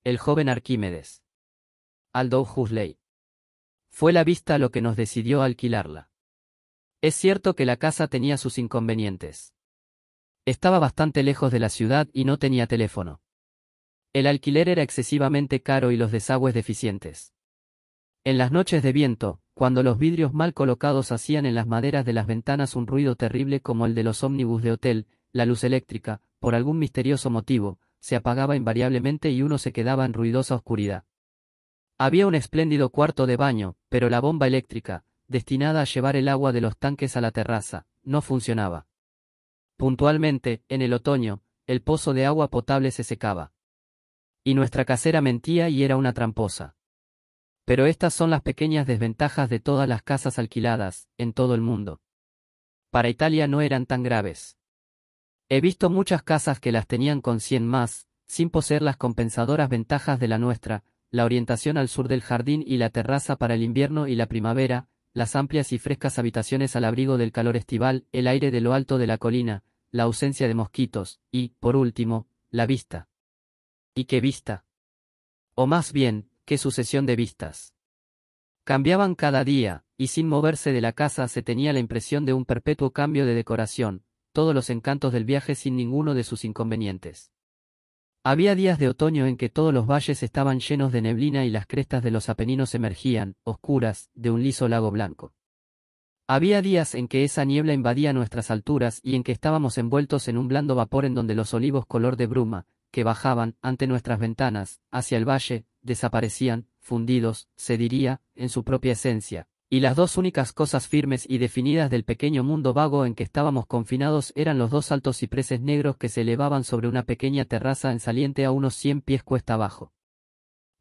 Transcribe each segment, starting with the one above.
El joven Arquímedes. Aldous Huxley. Fue la vista lo que nos decidió alquilarla. Es cierto que la casa tenía sus inconvenientes. Estaba bastante lejos de la ciudad y no tenía teléfono. El alquiler era excesivamente caro y los desagües deficientes. En las noches de viento, cuando los vidrios mal colocados hacían en las maderas de las ventanas un ruido terrible como el de los ómnibus de hotel, la luz eléctrica, por algún misterioso motivo, se apagaba invariablemente y uno se quedaba en ruidosa oscuridad. Había un espléndido cuarto de baño, pero la bomba eléctrica, destinada a llevar el agua de los tanques a la terraza, no funcionaba. Puntualmente, en el otoño, el pozo de agua potable se secaba. Y nuestra casera mentía y era una tramposa. Pero estas son las pequeñas desventajas de todas las casas alquiladas, en todo el mundo. Para Italia no eran tan graves. He visto muchas casas que las tenían con 100 más, sin poseer las compensadoras ventajas de la nuestra, la orientación al sur del jardín y la terraza para el invierno y la primavera, las amplias y frescas habitaciones al abrigo del calor estival, el aire de lo alto de la colina, la ausencia de mosquitos, y, por último, la vista. ¿Y qué vista? O más bien, qué sucesión de vistas. Cambiaban cada día, y sin moverse de la casa se tenía la impresión de un perpetuo cambio de decoración, todos los encantos del viaje sin ninguno de sus inconvenientes. Había días de otoño en que todos los valles estaban llenos de neblina y las crestas de los Apeninos emergían, oscuras, de un liso lago blanco. Había días en que esa niebla invadía nuestras alturas y en que estábamos envueltos en un blando vapor en donde los olivos color de bruma, que bajaban, ante nuestras ventanas, hacia el valle, desaparecían, fundidos, se diría, en su propia esencia, y las dos únicas cosas firmes y definidas del pequeño mundo vago en que estábamos confinados eran los dos altos cipreses negros que se elevaban sobre una pequeña terraza en saliente a unos 100 pies cuesta abajo.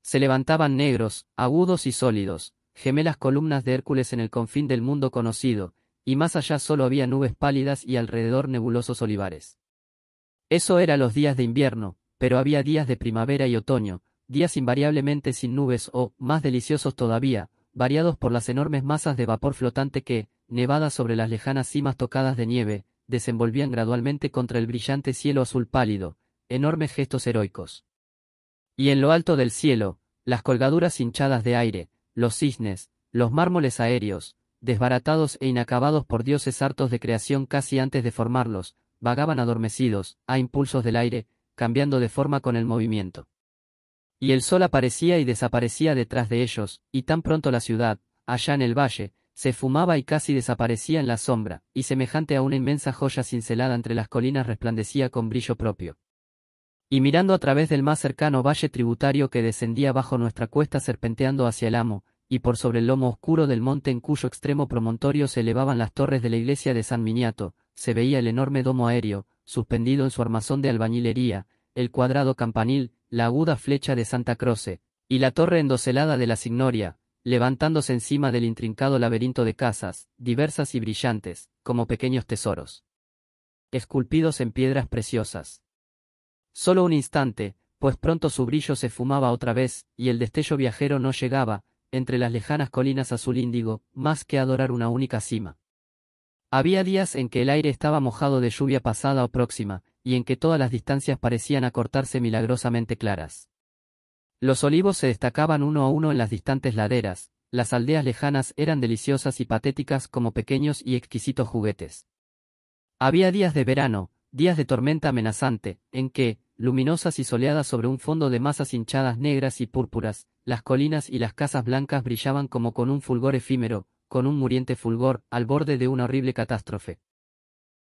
Se levantaban negros, agudos y sólidos, gemelas columnas de Hércules en el confín del mundo conocido, y más allá solo había nubes pálidas y alrededor nebulosos olivares. Eso era los días de invierno, pero había días de primavera y otoño, días invariablemente sin nubes o, más deliciosos todavía, variados por las enormes masas de vapor flotante que, nevadas sobre las lejanas cimas tocadas de nieve, desenvolvían gradualmente contra el brillante cielo azul pálido, enormes gestos heroicos. Y en lo alto del cielo, las colgaduras hinchadas de aire, los cisnes, los mármoles aéreos, desbaratados e inacabados por dioses hartos de creación casi antes de formarlos, vagaban adormecidos, a impulsos del aire, cambiando de forma con el movimiento. Y el sol aparecía y desaparecía detrás de ellos, y tan pronto la ciudad, allá en el valle, se esfumaba y casi desaparecía en la sombra, y semejante a una inmensa joya cincelada entre las colinas resplandecía con brillo propio. Y mirando a través del más cercano valle tributario que descendía bajo nuestra cuesta serpenteando hacia el Amo, y por sobre el lomo oscuro del monte en cuyo extremo promontorio se elevaban las torres de la iglesia de San Miniato, se veía el enorme domo aéreo, suspendido en su armazón de albañilería, el cuadrado campanil, la aguda flecha de Santa Croce, y la torre endoselada de la Signoria, levantándose encima del intrincado laberinto de casas, diversas y brillantes, como pequeños tesoros, esculpidos en piedras preciosas. Solo un instante, pues pronto su brillo se esfumaba otra vez, y el destello viajero no llegaba, entre las lejanas colinas azul índigo, más que a adorar una única cima. Había días en que el aire estaba mojado de lluvia pasada o próxima, y en que todas las distancias parecían acortarse milagrosamente claras. Los olivos se destacaban uno a uno en las distantes laderas, las aldeas lejanas eran deliciosas y patéticas como pequeños y exquisitos juguetes. Había días de verano, días de tormenta amenazante, en que, luminosas y soleadas sobre un fondo de masas hinchadas negras y púrpuras, las colinas y las casas blancas brillaban como con un fulgor efímero, con un muriente fulgor, al borde de una horrible catástrofe.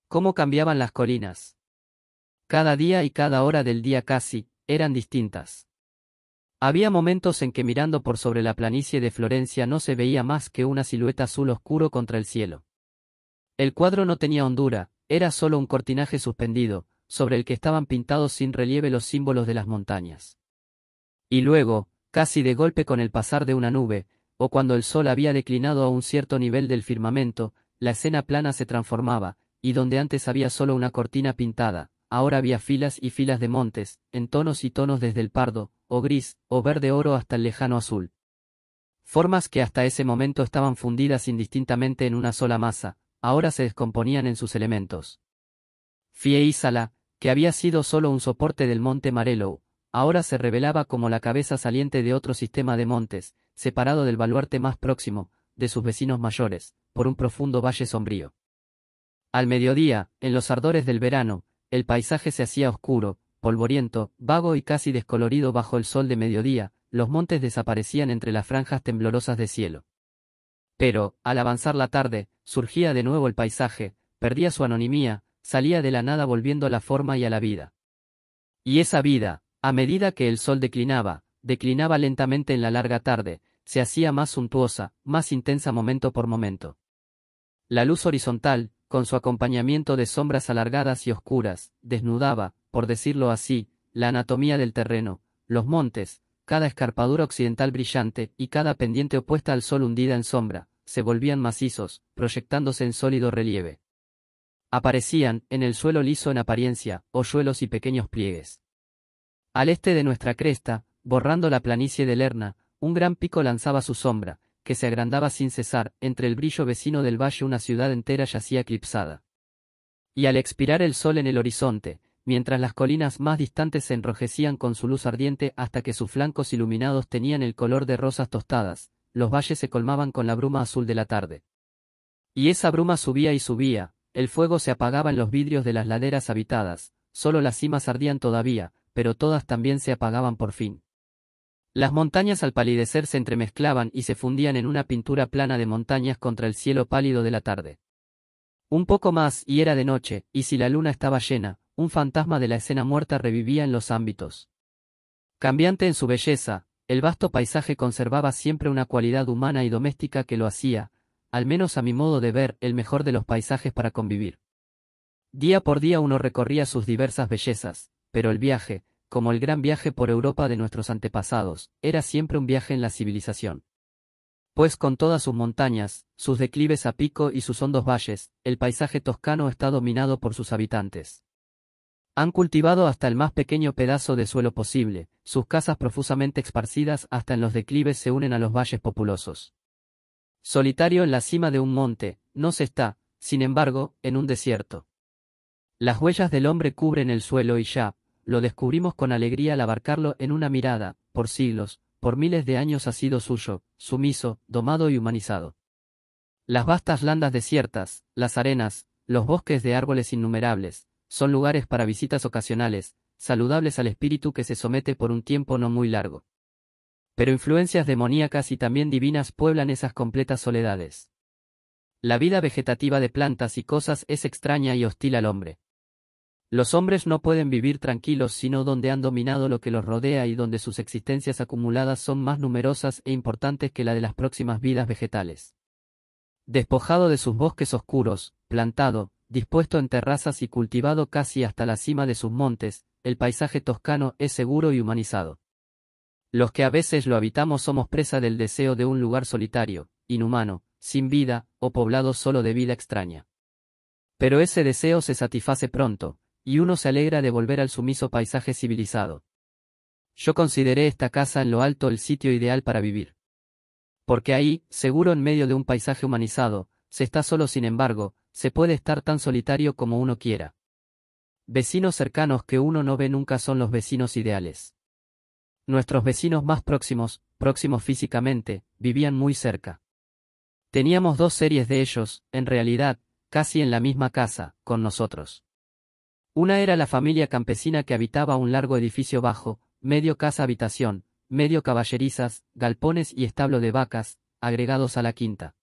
¿Cómo cambiaban las colinas? Cada día y cada hora del día casi, eran distintas. Había momentos en que mirando por sobre la planicie de Florencia no se veía más que una silueta azul oscuro contra el cielo. El cuadro no tenía hondura, era solo un cortinaje suspendido, sobre el que estaban pintados sin relieve los símbolos de las montañas. Y luego, casi de golpe con el pasar de una nube, o cuando el sol había declinado a un cierto nivel del firmamento, la escena plana se transformaba, y donde antes había solo una cortina pintada, ahora había filas y filas de montes, en tonos y tonos desde el pardo, o gris, o verde oro hasta el lejano azul. Formas que hasta ese momento estaban fundidas indistintamente en una sola masa, ahora se descomponían en sus elementos. Fiesala, que había sido solo un soporte del monte Marello, ahora se revelaba como la cabeza saliente de otro sistema de montes, separado del baluarte más próximo, de sus vecinos mayores, por un profundo valle sombrío. Al mediodía, en los ardores del verano, el paisaje se hacía oscuro, polvoriento, vago y casi descolorido bajo el sol de mediodía, los montes desaparecían entre las franjas temblorosas de cielo. Pero, al avanzar la tarde, surgía de nuevo el paisaje, perdía su anonimía, salía de la nada volviendo a la forma y a la vida. Y esa vida, a medida que el sol declinaba lentamente en la larga tarde, se hacía más suntuosa, más intensa momento por momento. La luz horizontal, con su acompañamiento de sombras alargadas y oscuras, desnudaba, por decirlo así, la anatomía del terreno, los montes, cada escarpadura occidental brillante y cada pendiente opuesta al sol hundida en sombra, se volvían macizos, proyectándose en sólido relieve. Aparecían, en el suelo liso en apariencia, hoyuelos y pequeños pliegues. Al este de nuestra cresta, borrando la planicie de Lerna, un gran pico lanzaba su sombra, que se agrandaba sin cesar, entre el brillo vecino del valle una ciudad entera yacía eclipsada. Y al expirar el sol en el horizonte, mientras las colinas más distantes se enrojecían con su luz ardiente hasta que sus flancos iluminados tenían el color de rosas tostadas, los valles se colmaban con la bruma azul de la tarde. Y esa bruma subía y subía, el fuego se apagaba en los vidrios de las laderas habitadas, solo las cimas ardían todavía, pero todas también se apagaban por fin. Las montañas al palidecer se entremezclaban y se fundían en una pintura plana de montañas contra el cielo pálido de la tarde. Un poco más y era de noche, y si la luna estaba llena, un fantasma de la escena muerta revivía en los ámbitos. Cambiante en su belleza, el vasto paisaje conservaba siempre una cualidad humana y doméstica que lo hacía, al menos a mi modo de ver, el mejor de los paisajes para convivir. Día por día uno recorría sus diversas bellezas, pero el viaje, como el gran viaje por Europa de nuestros antepasados, era siempre un viaje en la civilización. Pues con todas sus montañas, sus declives a pico y sus hondos valles, el paisaje toscano está dominado por sus habitantes. Han cultivado hasta el más pequeño pedazo de suelo posible, sus casas profusamente esparcidas hasta en los declives se unen a los valles populosos. Solitario en la cima de un monte, no se está, sin embargo, en un desierto. Las huellas del hombre cubren el suelo y ya, lo descubrimos con alegría al abarcarlo en una mirada, por siglos, por miles de años ha sido suyo, sumiso, domado y humanizado. Las vastas landas desiertas, las arenas, los bosques de árboles innumerables, son lugares para visitas ocasionales, saludables al espíritu que se somete por un tiempo no muy largo. Pero influencias demoníacas y también divinas pueblan esas completas soledades. La vida vegetativa de plantas y cosas es extraña y hostil al hombre. Los hombres no pueden vivir tranquilos sino donde han dominado lo que los rodea y donde sus existencias acumuladas son más numerosas e importantes que la de las próximas vidas vegetales. Despojado de sus bosques oscuros, plantado, dispuesto en terrazas y cultivado casi hasta la cima de sus montes, el paisaje toscano es seguro y humanizado. Los que a veces lo habitamos somos presa del deseo de un lugar solitario, inhumano, sin vida, o poblado solo de vida extraña. Pero ese deseo se satisface pronto, y uno se alegra de volver al sumiso paisaje civilizado. Yo consideré esta casa en lo alto el sitio ideal para vivir. Porque ahí, seguro en medio de un paisaje humanizado, se está solo sin embargo, se puede estar tan solitario como uno quiera. Vecinos cercanos que uno no ve nunca son los vecinos ideales. Nuestros vecinos más próximos físicamente, vivían muy cerca. Teníamos 2 series de ellos, en realidad, casi en la misma casa, con nosotros. Una era la familia campesina que habitaba un largo edificio bajo, medio casa-habitación, medio caballerizas, galpones y establo de vacas, agregados a la quinta.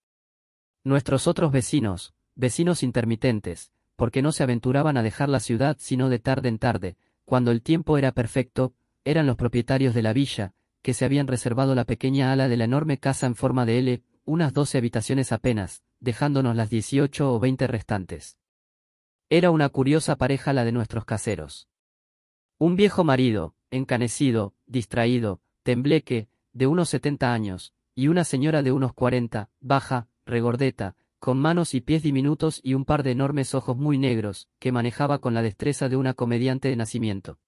Nuestros otros vecinos intermitentes, porque no se aventuraban a dejar la ciudad sino de tarde en tarde, cuando el tiempo era perfecto, eran los propietarios de la villa, que se habían reservado la pequeña ala de la enorme casa en forma de L, unas 12 habitaciones apenas, dejándonos las 18 o 20 restantes. Era una curiosa pareja la de nuestros caseros. Un viejo marido, encanecido, distraído, tembleque, de unos 70 años, y una señora de unos 40, baja, regordeta, con manos y pies diminutos y un par de enormes ojos muy negros, que manejaba con la destreza de una comediante de nacimiento.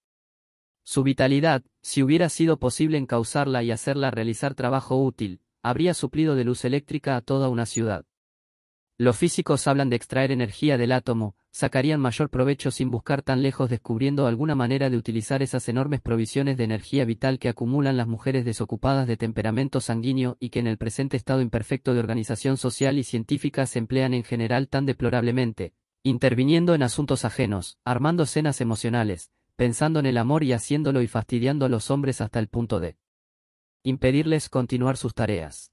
Su vitalidad, si hubiera sido posible encauzarla y hacerla realizar trabajo útil, habría suplido de luz eléctrica a toda una ciudad. Los físicos hablan de extraer energía del átomo, sacarían mayor provecho sin buscar tan lejos descubriendo alguna manera de utilizar esas enormes provisiones de energía vital que acumulan las mujeres desocupadas de temperamento sanguíneo y que en el presente estado imperfecto de organización social y científica se emplean en general tan deplorablemente, interviniendo en asuntos ajenos, armando escenas emocionales, pensando en el amor y haciéndolo y fastidiando a los hombres hasta el punto de impedirles continuar sus tareas.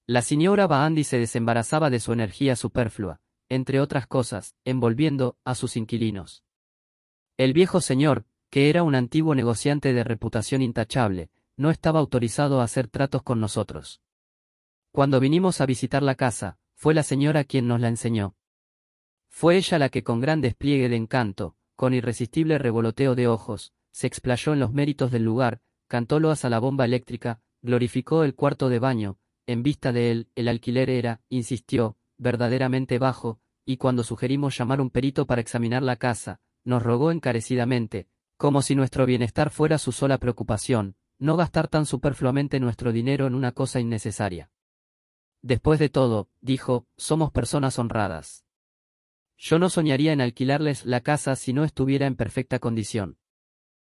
La señora Baandi se desembarazaba de su energía superflua, entre otras cosas, envolviendo a sus inquilinos. El viejo señor, que era un antiguo negociante de reputación intachable, no estaba autorizado a hacer tratos con nosotros. Cuando vinimos a visitar la casa, fue la señora quien nos la enseñó. Fue ella la que con gran despliegue de encanto, con irresistible revoloteo de ojos, se explayó en los méritos del lugar, cantó loas a la bomba eléctrica, glorificó el cuarto de baño. En vista de él, el alquiler era, insistió, verdaderamente bajo, y cuando sugerimos llamar un perito para examinar la casa, nos rogó encarecidamente, como si nuestro bienestar fuera su sola preocupación, no gastar tan superfluamente nuestro dinero en una cosa innecesaria. Después de todo, dijo, somos personas honradas. Yo no soñaría en alquilarles la casa si no estuviera en perfecta condición.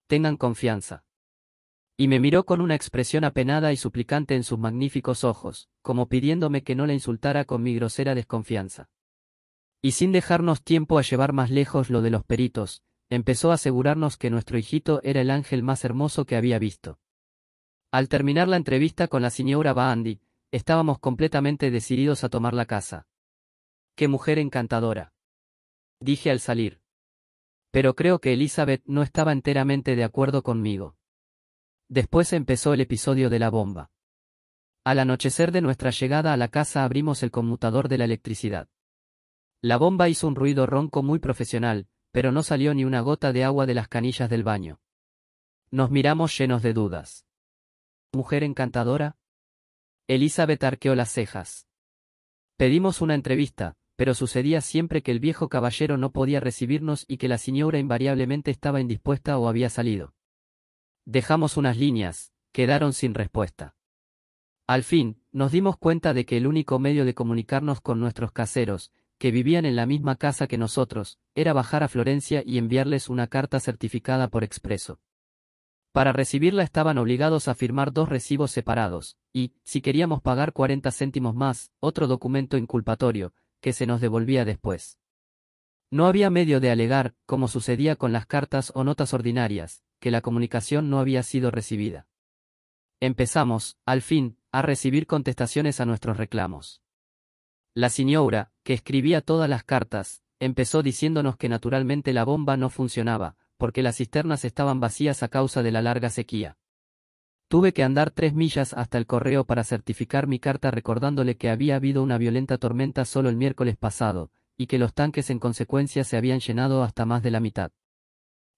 Tengan confianza. Y me miró con una expresión apenada y suplicante en sus magníficos ojos, como pidiéndome que no la insultara con mi grosera desconfianza. Y sin dejarnos tiempo a llevar más lejos lo de los peritos, empezó a asegurarnos que nuestro hijito era el ángel más hermoso que había visto. Al terminar la entrevista con la señora Baandi, estábamos completamente decididos a tomar la casa. ¡Qué mujer encantadora!, dije al salir. Pero creo que Elizabeth no estaba enteramente de acuerdo conmigo. Después empezó el episodio de la bomba. Al anochecer de nuestra llegada a la casa abrimos el conmutador de la electricidad. La bomba hizo un ruido ronco muy profesional, pero no salió ni una gota de agua de las canillas del baño. Nos miramos llenos de dudas. ¿Mujer encantadora? Elizabeth arqueó las cejas. Pedimos una entrevista, pero sucedía siempre que el viejo caballero no podía recibirnos y que la señora invariablemente estaba indispuesta o había salido. Dejamos unas líneas, quedaron sin respuesta. Al fin, nos dimos cuenta de que el único medio de comunicarnos con nuestros caseros, que vivían en la misma casa que nosotros, era bajar a Florencia y enviarles una carta certificada por expreso. Para recibirla estaban obligados a firmar 2 recibos separados, y, si queríamos pagar 40 céntimos más, otro documento inculpatorio, que se nos devolvía después. No había medio de alegar, como sucedía con las cartas o notas ordinarias, que la comunicación no había sido recibida. Empezamos, al fin, a recibir contestaciones a nuestros reclamos. La señora, que escribía todas las cartas, empezó diciéndonos que naturalmente la bomba no funcionaba, porque las cisternas estaban vacías a causa de la larga sequía. Tuve que andar 3 millas hasta el correo para certificar mi carta recordándole que había habido una violenta tormenta solo el miércoles pasado, y que los tanques en consecuencia se habían llenado hasta más de la mitad.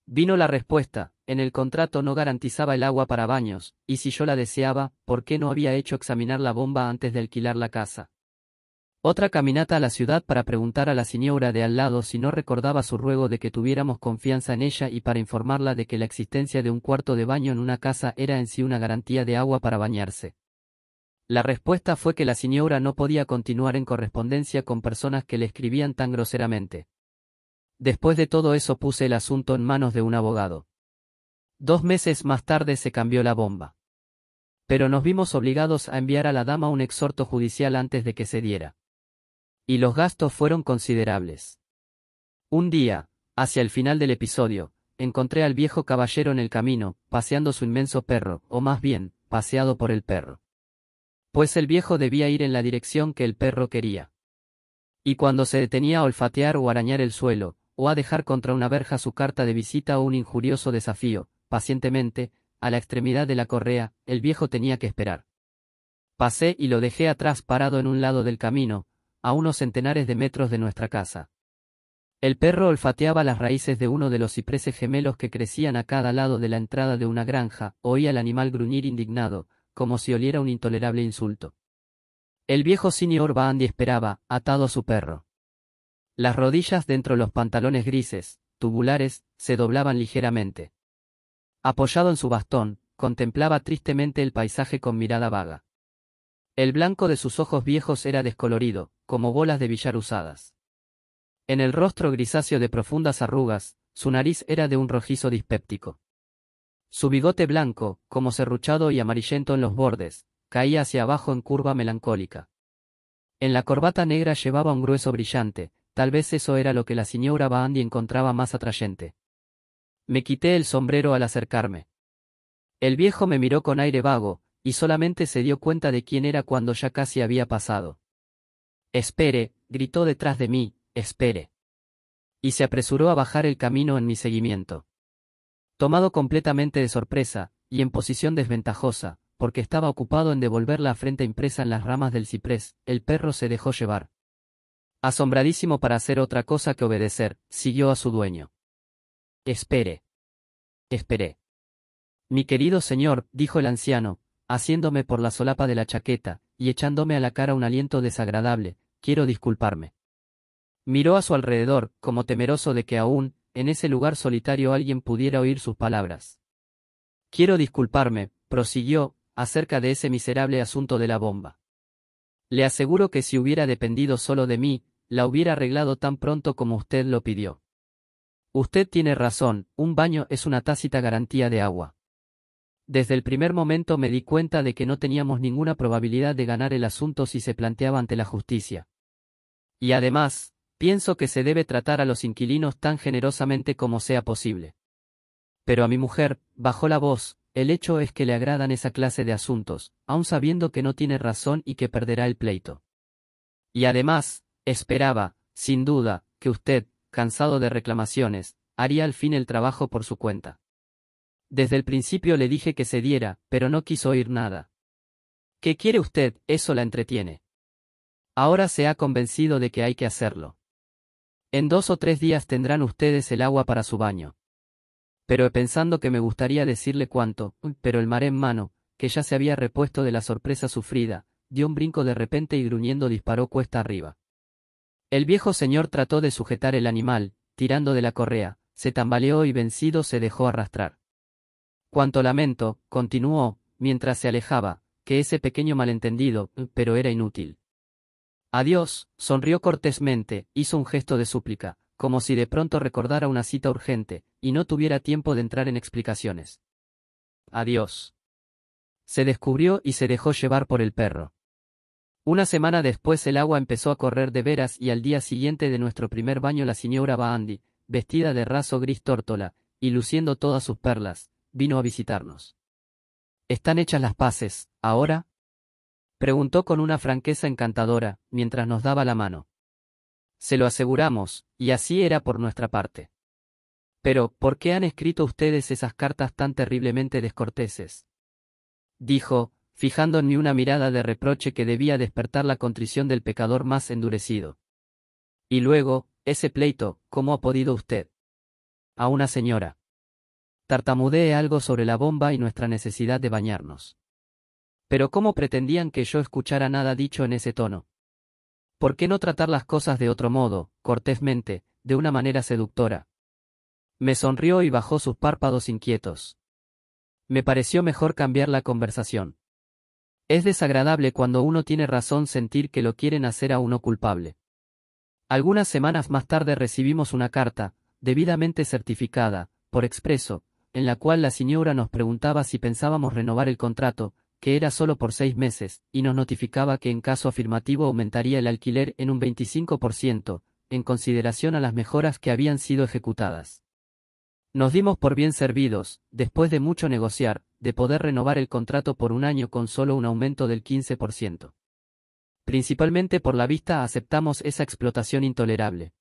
Vino la respuesta, en el contrato no garantizaba el agua para baños, y si yo la deseaba, ¿por qué no había hecho examinar la bomba antes de alquilar la casa? Otra caminata a la ciudad para preguntar a la señora de al lado si no recordaba su ruego de que tuviéramos confianza en ella y para informarla de que la existencia de un cuarto de baño en una casa era en sí una garantía de agua para bañarse. La respuesta fue que la señora no podía continuar en correspondencia con personas que le escribían tan groseramente. Después de todo eso puse el asunto en manos de un abogado. 2 meses más tarde se cambió la bomba. Pero nos vimos obligados a enviar a la dama un exhorto judicial antes de que se diera. Y los gastos fueron considerables. Un día, hacia el final del episodio, encontré al viejo caballero en el camino, paseando su inmenso perro, o más bien, paseado por el perro. Pues el viejo debía ir en la dirección que el perro quería. Y cuando se detenía a olfatear o arañar el suelo, o a dejar contra una verja su carta de visita o un injurioso desafío, pacientemente, a la extremidad de la correa, el viejo tenía que esperar. Pasé y lo dejé atrás parado en un lado del camino, a unos centenares de metros de nuestra casa. El perro olfateaba las raíces de uno de los cipreses gemelos que crecían a cada lado de la entrada de una granja, oía al animal gruñir indignado, como si oliera un intolerable insulto. El viejo señor Baandi esperaba, atado a su perro. Las rodillas dentro de los pantalones grises, tubulares, se doblaban ligeramente. Apoyado en su bastón, contemplaba tristemente el paisaje con mirada vaga. El blanco de sus ojos viejos era descolorido, como bolas de billar usadas. En el rostro grisáceo de profundas arrugas, su nariz era de un rojizo dispéptico. Su bigote blanco, como serruchado y amarillento en los bordes, caía hacia abajo en curva melancólica. En la corbata negra llevaba un grueso brillante, tal vez eso era lo que la señora Bandy encontraba más atrayente. Me quité el sombrero al acercarme. El viejo me miró con aire vago, y solamente se dio cuenta de quién era cuando ya casi había pasado. «Espere», gritó detrás de mí, «espere». Y se apresuró a bajar el camino en mi seguimiento. Tomado completamente de sorpresa, y en posición desventajosa, porque estaba ocupado en devolver la afrenta impresa en las ramas del ciprés, el perro se dejó llevar. Asombradísimo para hacer otra cosa que obedecer, siguió a su dueño. «Espere». «Esperé». «Mi querido señor», dijo el anciano, haciéndome por la solapa de la chaqueta, y echándome a la cara un aliento desagradable, «quiero disculparme». Miró a su alrededor, como temeroso de que aún, en ese lugar solitario alguien pudiera oír sus palabras. «Quiero disculparme», prosiguió, «acerca de ese miserable asunto de la bomba. Le aseguro que si hubiera dependido solo de mí, la hubiera arreglado tan pronto como usted lo pidió. Usted tiene razón, un baño es una tácita garantía de agua. Desde el primer momento me di cuenta de que no teníamos ninguna probabilidad de ganar el asunto si se planteaba ante la justicia. Y además, pienso que se debe tratar a los inquilinos tan generosamente como sea posible. Pero a mi mujer, bajó la voz, el hecho es que le agradan esa clase de asuntos, aun sabiendo que no tiene razón y que perderá el pleito. Y además, esperaba, sin duda, que usted, cansado de reclamaciones, haría al fin el trabajo por su cuenta. Desde el principio le dije que cediera, pero no quiso oír nada. ¿Qué quiere usted? Eso la entretiene. Ahora se ha convencido de que hay que hacerlo. En 2 o 3 días tendrán ustedes el agua para su baño. Pero pensando que me gustaría decirle cuánto, pero el maré en mano, que ya se había repuesto de la sorpresa sufrida, dio un brinco de repente y gruñendo disparó cuesta arriba. El viejo señor trató de sujetar el animal, tirando de la correa, se tambaleó y vencido se dejó arrastrar. Cuánto lamento, continuó, mientras se alejaba, que ese pequeño malentendido, pero era inútil. Adiós, sonrió cortésmente, hizo un gesto de súplica, como si de pronto recordara una cita urgente, y no tuviera tiempo de entrar en explicaciones. Adiós. Se descubrió y se dejó llevar por el perro. Una semana después el agua empezó a correr de veras y al día siguiente de nuestro primer baño la señora Bandy, vestida de raso gris tórtola, y luciendo todas sus perlas, vino a visitarnos. ¿Están hechas las paces, ahora?, preguntó con una franqueza encantadora, mientras nos daba la mano. Se lo aseguramos, y así era por nuestra parte. Pero, ¿por qué han escrito ustedes esas cartas tan terriblemente descorteses?, dijo, fijando en mí una mirada de reproche que debía despertar la contrición del pecador más endurecido. Y luego, ese pleito, ¿cómo ha podido usted? A una señora. Tartamudeé algo sobre la bomba y nuestra necesidad de bañarnos. Pero ¿cómo pretendían que yo escuchara nada dicho en ese tono? ¿Por qué no tratar las cosas de otro modo, cortésmente, de una manera seductora? Me sonrió y bajó sus párpados inquietos. Me pareció mejor cambiar la conversación. Es desagradable cuando uno tiene razón sentir que lo quieren hacer a uno culpable. Algunas semanas más tarde recibimos una carta, debidamente certificada, por expreso, en la cual la señora nos preguntaba si pensábamos renovar el contrato, que era solo por 6 meses, y nos notificaba que en caso afirmativo aumentaría el alquiler en un 25%, en consideración a las mejoras que habían sido ejecutadas. Nos dimos por bien servidos, después de mucho negociar, de poder renovar el contrato por un año con solo un aumento del 15%. Principalmente por la vista aceptamos esa explotación intolerable.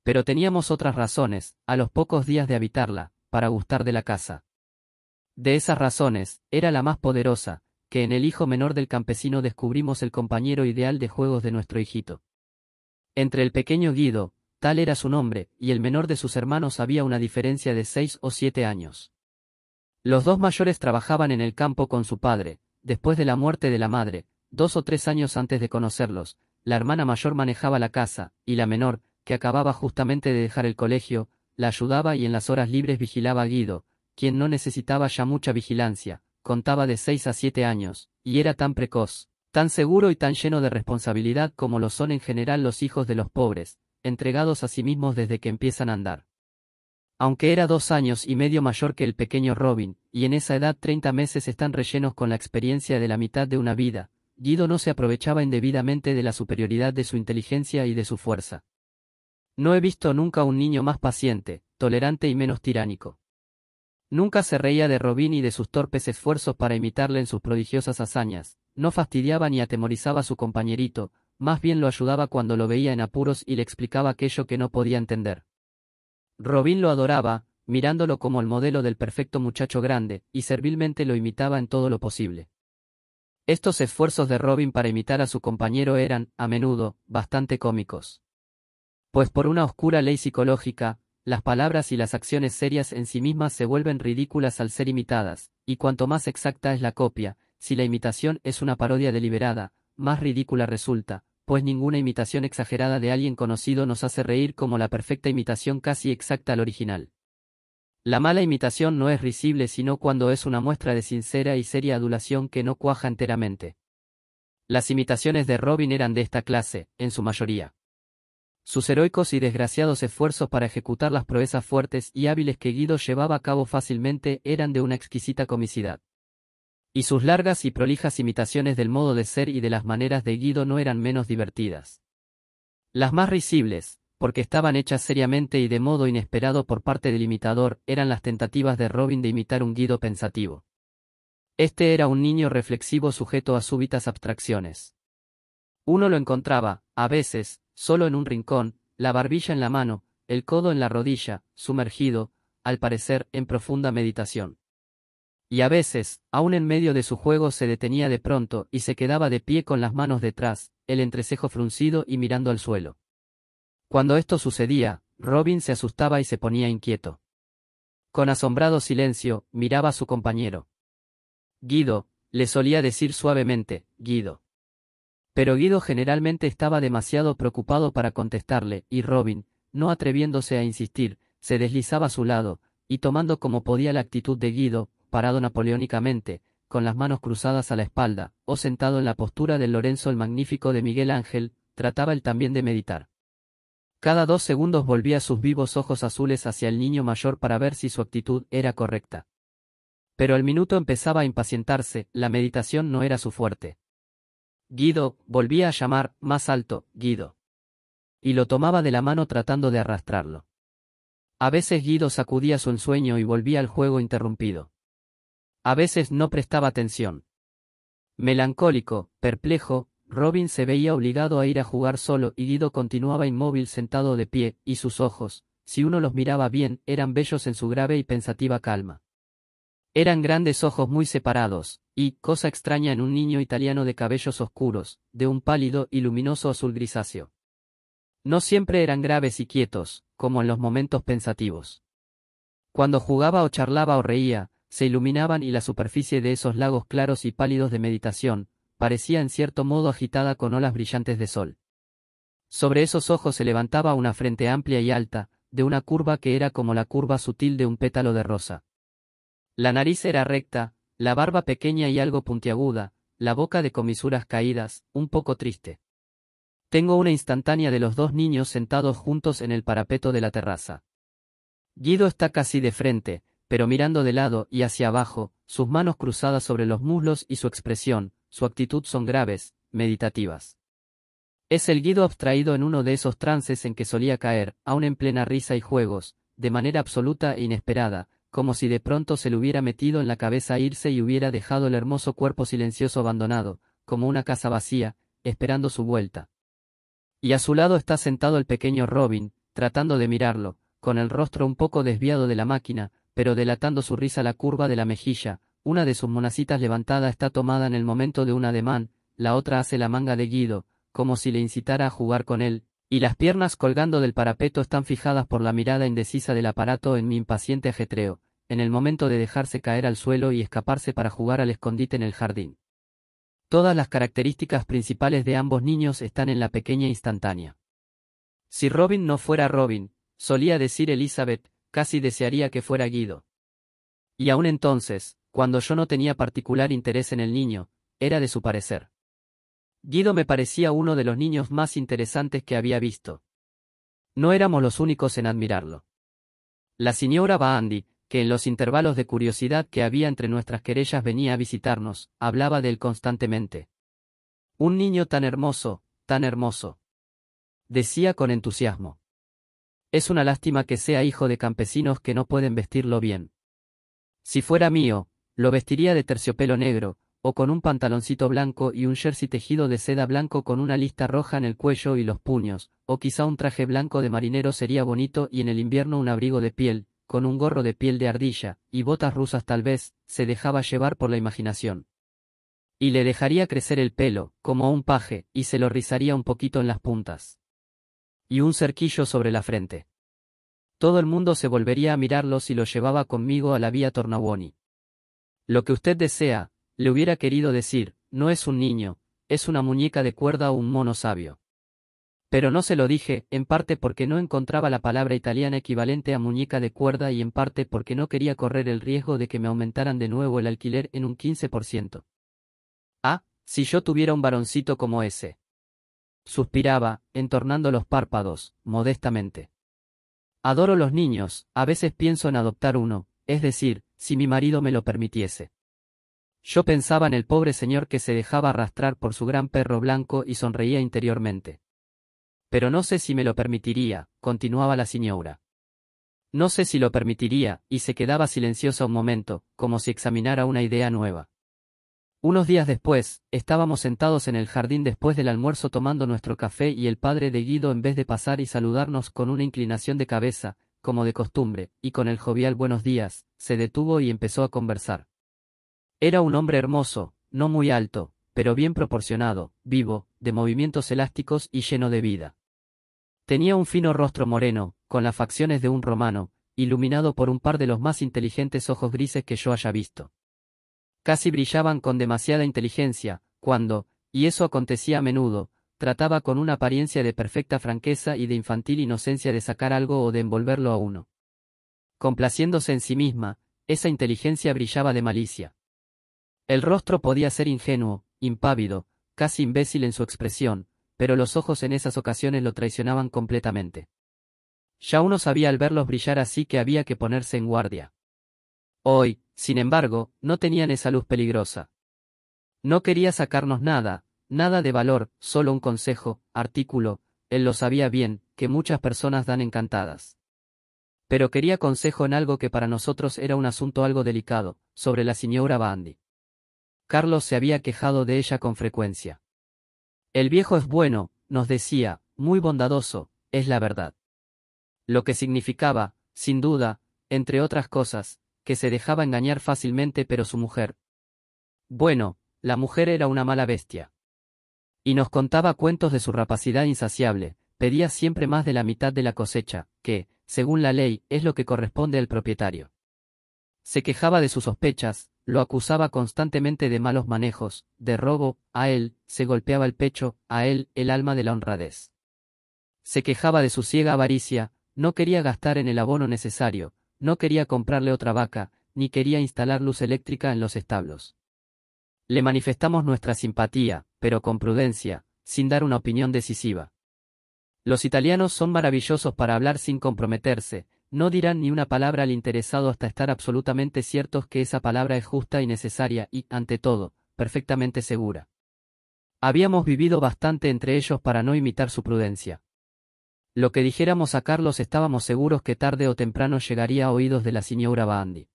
Pero teníamos otras razones, a los pocos días de habitarla, para gustar de la casa. De esas razones, era la más poderosa, que en el hijo menor del campesino descubrimos el compañero ideal de juegos de nuestro hijito. Entre el pequeño Guido, tal era su nombre, y el menor de sus hermanos había una diferencia de 6 o 7 años. Los 2 mayores trabajaban en el campo con su padre, después de la muerte de la madre, 2 o 3 años antes de conocerlos, la hermana mayor manejaba la casa, y la menor, que acababa justamente de dejar el colegio, la ayudaba y en las horas libres vigilaba a Guido, quien no necesitaba ya mucha vigilancia, contaba de 6 a 7 años, y era tan precoz, tan seguro y tan lleno de responsabilidad como lo son en general los hijos de los pobres, entregados a sí mismos desde que empiezan a andar. Aunque era 2 años y medio mayor que el pequeño Robin, y en esa edad 30 meses están rellenos con la experiencia de la mitad de una vida, Guido no se aprovechaba indebidamente de la superioridad de su inteligencia y de su fuerza. No he visto nunca un niño más paciente, tolerante y menos tiránico. Nunca se reía de Robin y de sus torpes esfuerzos para imitarle en sus prodigiosas hazañas, no fastidiaba ni atemorizaba a su compañerito, más bien lo ayudaba cuando lo veía en apuros y le explicaba aquello que no podía entender. Robin lo adoraba, mirándolo como el modelo del perfecto muchacho grande, y servilmente lo imitaba en todo lo posible. Estos esfuerzos de Robin para imitar a su compañero eran, a menudo, bastante cómicos. Pues por una oscura ley psicológica, las palabras y las acciones serias en sí mismas se vuelven ridículas al ser imitadas, y cuanto más exacta es la copia, si la imitación es una parodia deliberada, más ridícula resulta, pues ninguna imitación exagerada de alguien conocido nos hace reír como la perfecta imitación casi exacta al original. La mala imitación no es risible sino cuando es una muestra de sincera y seria adulación que no cuaja enteramente. Las imitaciones de Robin eran de esta clase, en su mayoría. Sus heroicos y desgraciados esfuerzos para ejecutar las proezas fuertes y hábiles que Guido llevaba a cabo fácilmente eran de una exquisita comicidad. Y sus largas y prolijas imitaciones del modo de ser y de las maneras de Guido no eran menos divertidas. Las más risibles, porque estaban hechas seriamente y de modo inesperado por parte del imitador, eran las tentativas de Robin de imitar un Guido pensativo. Este era un niño reflexivo sujeto a súbitas abstracciones. Uno lo encontraba, a veces, solo en un rincón, la barbilla en la mano, el codo en la rodilla, sumergido, al parecer, en profunda meditación. Y a veces, aún en medio de su juego se detenía de pronto y se quedaba de pie con las manos detrás, el entrecejo fruncido y mirando al suelo. Cuando esto sucedía, Robin se asustaba y se ponía inquieto. Con asombrado silencio, miraba a su compañero. Guido, le solía decir suavemente, Guido. Pero Guido generalmente estaba demasiado preocupado para contestarle, y Robin, no atreviéndose a insistir, se deslizaba a su lado, y tomando como podía la actitud de Guido, parado napoleónicamente, con las manos cruzadas a la espalda, o sentado en la postura del Lorenzo el Magnífico de Miguel Ángel, trataba él también de meditar. Cada 2 segundos volvía sus vivos ojos azules hacia el niño mayor para ver si su actitud era correcta. Pero al minuto empezaba a impacientarse, la meditación no era su fuerte. Guido, volvía a llamar, más alto, Guido. Y lo tomaba de la mano tratando de arrastrarlo. A veces Guido sacudía su ensueño y volvía al juego interrumpido. A veces no prestaba atención. Melancólico, perplejo, Robin se veía obligado a ir a jugar solo y Guido continuaba inmóvil sentado de pie, y sus ojos, si uno los miraba bien, eran bellos en su grave y pensativa calma. Eran grandes ojos muy separados, y, cosa extraña en un niño italiano de cabellos oscuros, de un pálido y luminoso azul grisáceo. No siempre eran graves y quietos, como en los momentos pensativos. Cuando jugaba o charlaba o reía, se iluminaban y la superficie de esos lagos claros y pálidos de meditación, parecía en cierto modo agitada con olas brillantes de sol. Sobre esos ojos se levantaba una frente amplia y alta, de una curva que era como la curva sutil de un pétalo de rosa. La nariz era recta, la barba pequeña y algo puntiaguda, la boca de comisuras caídas, un poco triste. Tengo una instantánea de los 2 niños sentados juntos en el parapeto de la terraza. Guido está casi de frente, pero mirando de lado y hacia abajo, sus manos cruzadas sobre los muslos y su expresión, su actitud son graves, meditativas. Es el Guido abstraído en uno de esos trances en que solía caer, aún en plena risa y juegos, de manera absoluta e inesperada, como si de pronto se le hubiera metido en la cabeza irse y hubiera dejado el hermoso cuerpo silencioso abandonado, como una casa vacía, esperando su vuelta. Y a su lado está sentado el pequeño Robin, tratando de mirarlo, con el rostro un poco desviado de la máquina, pero delatando su risa la curva de la mejilla, una de sus monacitas levantada está tomada en el momento de un ademán, la otra hace la manga de Guido, como si le incitara a jugar con él, y las piernas colgando del parapeto están fijadas por la mirada indecisa del aparato en mi impaciente ajetreo, en el momento de dejarse caer al suelo y escaparse para jugar al escondite en el jardín. Todas las características principales de ambos niños están en la pequeña instantánea. Si Robin no fuera Robin, solía decir Elizabeth, casi desearía que fuera Guido. Y aún entonces, cuando yo no tenía particular interés en el niño, era de su parecer. Guido me parecía uno de los niños más interesantes que había visto. No éramos los únicos en admirarlo. La señora Baandi, que en los intervalos de curiosidad que había entre nuestras querellas venía a visitarnos, hablaba de él constantemente. Un niño tan hermoso, decía con entusiasmo. Es una lástima que sea hijo de campesinos que no pueden vestirlo bien. Si fuera mío, lo vestiría de terciopelo negro, o con un pantaloncito blanco y un jersey tejido de seda blanco con una lista roja en el cuello y los puños, o quizá un traje blanco de marinero sería bonito y en el invierno un abrigo de piel, con un gorro de piel de ardilla, y botas rusas tal vez, se dejaba llevar por la imaginación. Y le dejaría crecer el pelo, como a un paje, y se lo rizaría un poquito en las puntas. Y un cerquillo sobre la frente. Todo el mundo se volvería a mirarlo si lo llevaba conmigo a la vía Tornabuoni. Lo que usted desea, le hubiera querido decir, no es un niño, es una muñeca de cuerda o un mono sabio. Pero no se lo dije, en parte porque no encontraba la palabra italiana equivalente a muñeca de cuerda y en parte porque no quería correr el riesgo de que me aumentaran de nuevo el alquiler en un 15%. Ah, si yo tuviera un varoncito como ese. Suspiraba, entornando los párpados, modestamente. Adoro los niños, a veces pienso en adoptar uno, es decir, si mi marido me lo permitiese. Yo pensaba en el pobre señor que se dejaba arrastrar por su gran perro blanco y sonreía interiormente. Pero no sé si me lo permitiría, continuaba la señora. No sé si lo permitiría, y se quedaba silenciosa un momento, como si examinara una idea nueva. Unos días después, estábamos sentados en el jardín después del almuerzo tomando nuestro café y el padre de Guido en vez de pasar y saludarnos con una inclinación de cabeza, como de costumbre, y con el jovial buenos días, se detuvo y empezó a conversar. Era un hombre hermoso, no muy alto, pero bien proporcionado, vivo, de movimientos elásticos y lleno de vida. Tenía un fino rostro moreno, con las facciones de un romano, iluminado por un par de los más inteligentes ojos grises que yo haya visto. Casi brillaban con demasiada inteligencia, cuando, y eso acontecía a menudo, trataba con una apariencia de perfecta franqueza y de infantil inocencia de sacar algo o de envolverlo a uno. Complaciéndose en sí misma, esa inteligencia brillaba de malicia. El rostro podía ser ingenuo, impávido, casi imbécil en su expresión, pero los ojos en esas ocasiones lo traicionaban completamente. Ya uno sabía al verlos brillar así que había que ponerse en guardia. Hoy, sin embargo, no tenían esa luz peligrosa. No quería sacarnos nada, nada de valor, solo un consejo, artículo, él lo sabía bien, que muchas personas dan encantadas. Pero quería consejo en algo que para nosotros era un asunto algo delicado, sobre la señora Baandi. Carlos se había quejado de ella con frecuencia. El viejo es bueno, nos decía, muy bondadoso, es la verdad. Lo que significaba, sin duda, entre otras cosas, que se dejaba engañar fácilmente pero su mujer. Bueno, la mujer era una mala bestia. Y nos contaba cuentos de su rapacidad insaciable, pedía siempre más de la mitad de la cosecha, que, según la ley, es lo que corresponde al propietario. Se quejaba de sus sospechas, lo acusaba constantemente de malos manejos, de robo, a él, se golpeaba el pecho, a él, el alma de la honradez. Se quejaba de su ciega avaricia, no quería gastar en el abono necesario, no quería comprarle otra vaca, ni quería instalar luz eléctrica en los establos. Le manifestamos nuestra simpatía, pero con prudencia, sin dar una opinión decisiva. Los italianos son maravillosos para hablar sin comprometerse, no dirán ni una palabra al interesado hasta estar absolutamente ciertos que esa palabra es justa y necesaria y, ante todo, perfectamente segura. Habíamos vivido bastante entre ellos para no imitar su prudencia. Lo que dijéramos a Carlos estábamos seguros que tarde o temprano llegaría a oídos de la señora Baandi.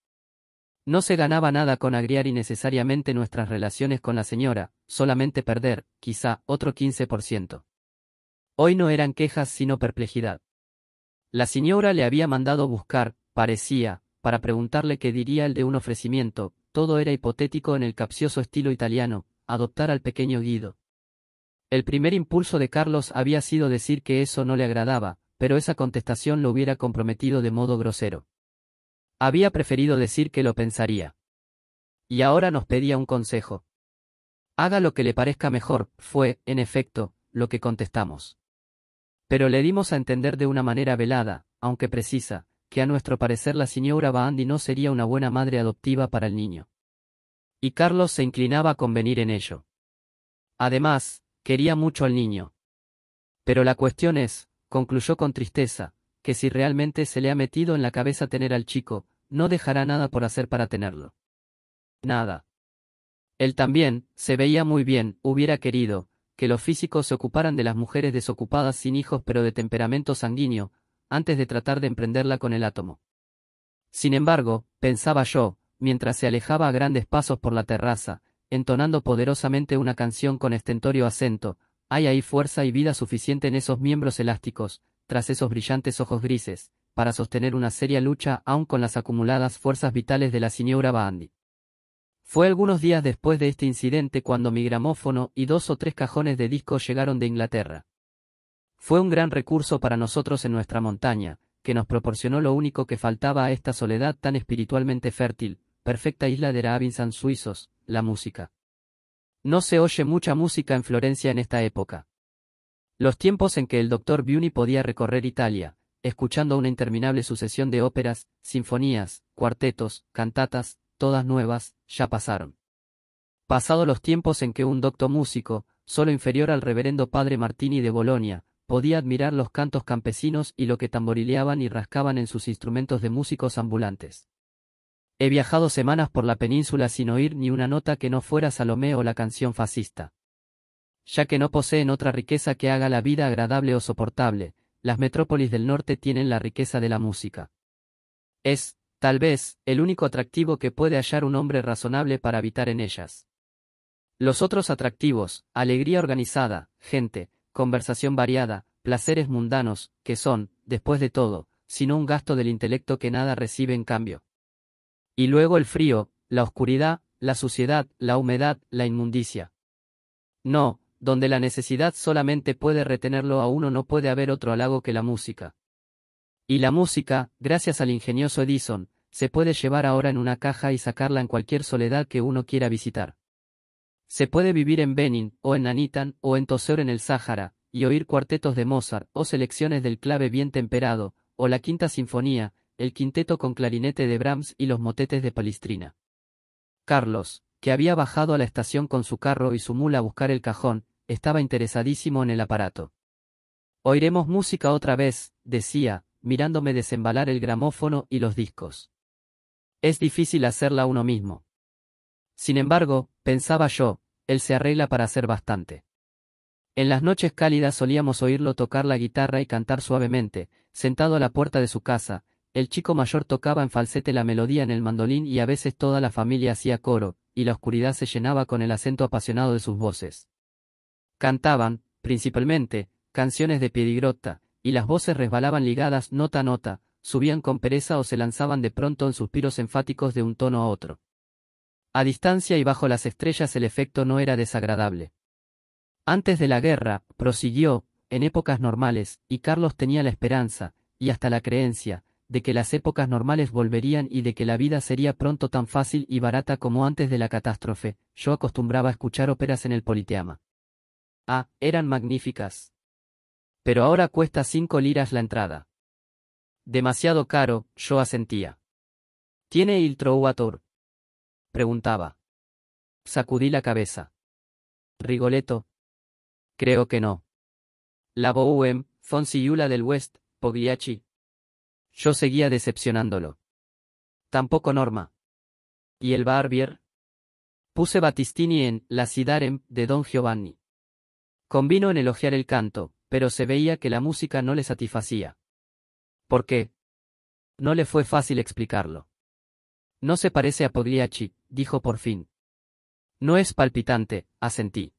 No se ganaba nada con agriar innecesariamente nuestras relaciones con la señora, solamente perder, quizá, otro 15%. Hoy no eran quejas sino perplejidad. La señora le había mandado buscar, parecía, para preguntarle qué diría el de un ofrecimiento, todo era hipotético en el capcioso estilo italiano, adoptar al pequeño Guido. El primer impulso de Carlos había sido decir que eso no le agradaba, pero esa contestación lo hubiera comprometido de modo grosero. Había preferido decir que lo pensaría. Y ahora nos pedía un consejo. Haga lo que le parezca mejor, fue, en efecto, lo que contestamos. Pero le dimos a entender de una manera velada, aunque precisa, que a nuestro parecer la señora Baandi no sería una buena madre adoptiva para el niño. Y Carlos se inclinaba a convenir en ello. Además, Quería mucho al niño. Pero la cuestión es, concluyó con tristeza, que si realmente se le ha metido en la cabeza tener al chico, no dejará nada por hacer para tenerlo. Nada. Él también, se veía muy bien, hubiera querido, que los físicos se ocuparan de las mujeres desocupadas sin hijos pero de temperamento sanguíneo, antes de tratar de emprenderla con el átomo. Sin embargo, pensaba yo, mientras se alejaba a grandes pasos por la terraza, entonando poderosamente una canción con estentório acento, hay ahí fuerza y vida suficiente en esos miembros elásticos, tras esos brillantes ojos grises, para sostener una seria lucha aún con las acumuladas fuerzas vitales de la señora Bandy. Fue algunos días después de este incidente cuando mi gramófono y 2 o 3 cajones de discos llegaron de Inglaterra. Fue un gran recurso para nosotros en nuestra montaña, que nos proporcionó lo único que faltaba a esta soledad tan espiritualmente fértil, perfecta isla de Robinson suizos, la música. No se oye mucha música en Florencia en esta época. Los tiempos en que el Dr. Buny podía recorrer Italia, escuchando una interminable sucesión de óperas, sinfonías, cuartetos, cantatas, todas nuevas, ya pasaron. Pasados los tiempos en que un docto músico, solo inferior al reverendo padre Martini de Bolonia, podía admirar los cantos campesinos y lo que tamborileaban y rascaban en sus instrumentos de músicos ambulantes. He viajado semanas por la península sin oír ni una nota que no fuera Salomé o la canción fascista. Ya que no poseen otra riqueza que haga la vida agradable o soportable, las metrópolis del norte tienen la riqueza de la música. Es, tal vez, el único atractivo que puede hallar un hombre razonable para habitar en ellas. Los otros atractivos, alegría organizada, gente, conversación variada, placeres mundanos, que son, después de todo, sino un gasto del intelecto que nada recibe en cambio. Y luego el frío, la oscuridad, la suciedad, la humedad, la inmundicia. No, donde la necesidad solamente puede retenerlo a uno no puede haber otro halago que la música. Y la música, gracias al ingenioso Edison, se puede llevar ahora en una caja y sacarla en cualquier soledad que uno quiera visitar. Se puede vivir en Benin, o en Anitan, o en Tozeur en el Sáhara, y oír cuartetos de Mozart, o selecciones del clave bien temperado, o la quinta sinfonía, el quinteto con clarinete de Brahms y los motetes de Palestrina. Carlos, que había bajado a la estación con su carro y su mula a buscar el cajón, estaba interesadísimo en el aparato. Oiremos música otra vez, decía, mirándome desembalar el gramófono y los discos. Es difícil hacerla uno mismo. Sin embargo, pensaba yo, él se arregla para hacer bastante. En las noches cálidas solíamos oírlo tocar la guitarra y cantar suavemente, sentado a la puerta de su casa. El chico mayor tocaba en falsete la melodía en el mandolín y a veces toda la familia hacía coro, y la oscuridad se llenaba con el acento apasionado de sus voces. Cantaban, principalmente, canciones de Piedigrotta, y las voces resbalaban ligadas nota a nota, subían con pereza o se lanzaban de pronto en suspiros enfáticos de un tono a otro. A distancia y bajo las estrellas el efecto no era desagradable. Antes de la guerra, prosiguió, en épocas normales, y Carlos tenía la esperanza, y hasta la creencia, de que las épocas normales volverían y de que la vida sería pronto tan fácil y barata como antes de la catástrofe, yo acostumbraba a escuchar óperas en el Politeama. Ah, eran magníficas. Pero ahora cuesta 5 liras la entrada. Demasiado caro, yo asentía. ¿Tiene il Trovatore? Preguntaba. Sacudí la cabeza. Rigoletto. Creo que no. La Bohème, Fonsiula del West, Pagliacci. Yo seguía decepcionándolo. Tampoco Norma. ¿Y el Barbier? Puse Battistini en La Sidarem, de Don Giovanni. Convino en elogiar el canto, pero se veía que la música no le satisfacía. ¿Por qué? No le fue fácil explicarlo. No se parece a Pagliacci, dijo por fin. No es palpitante, asentí.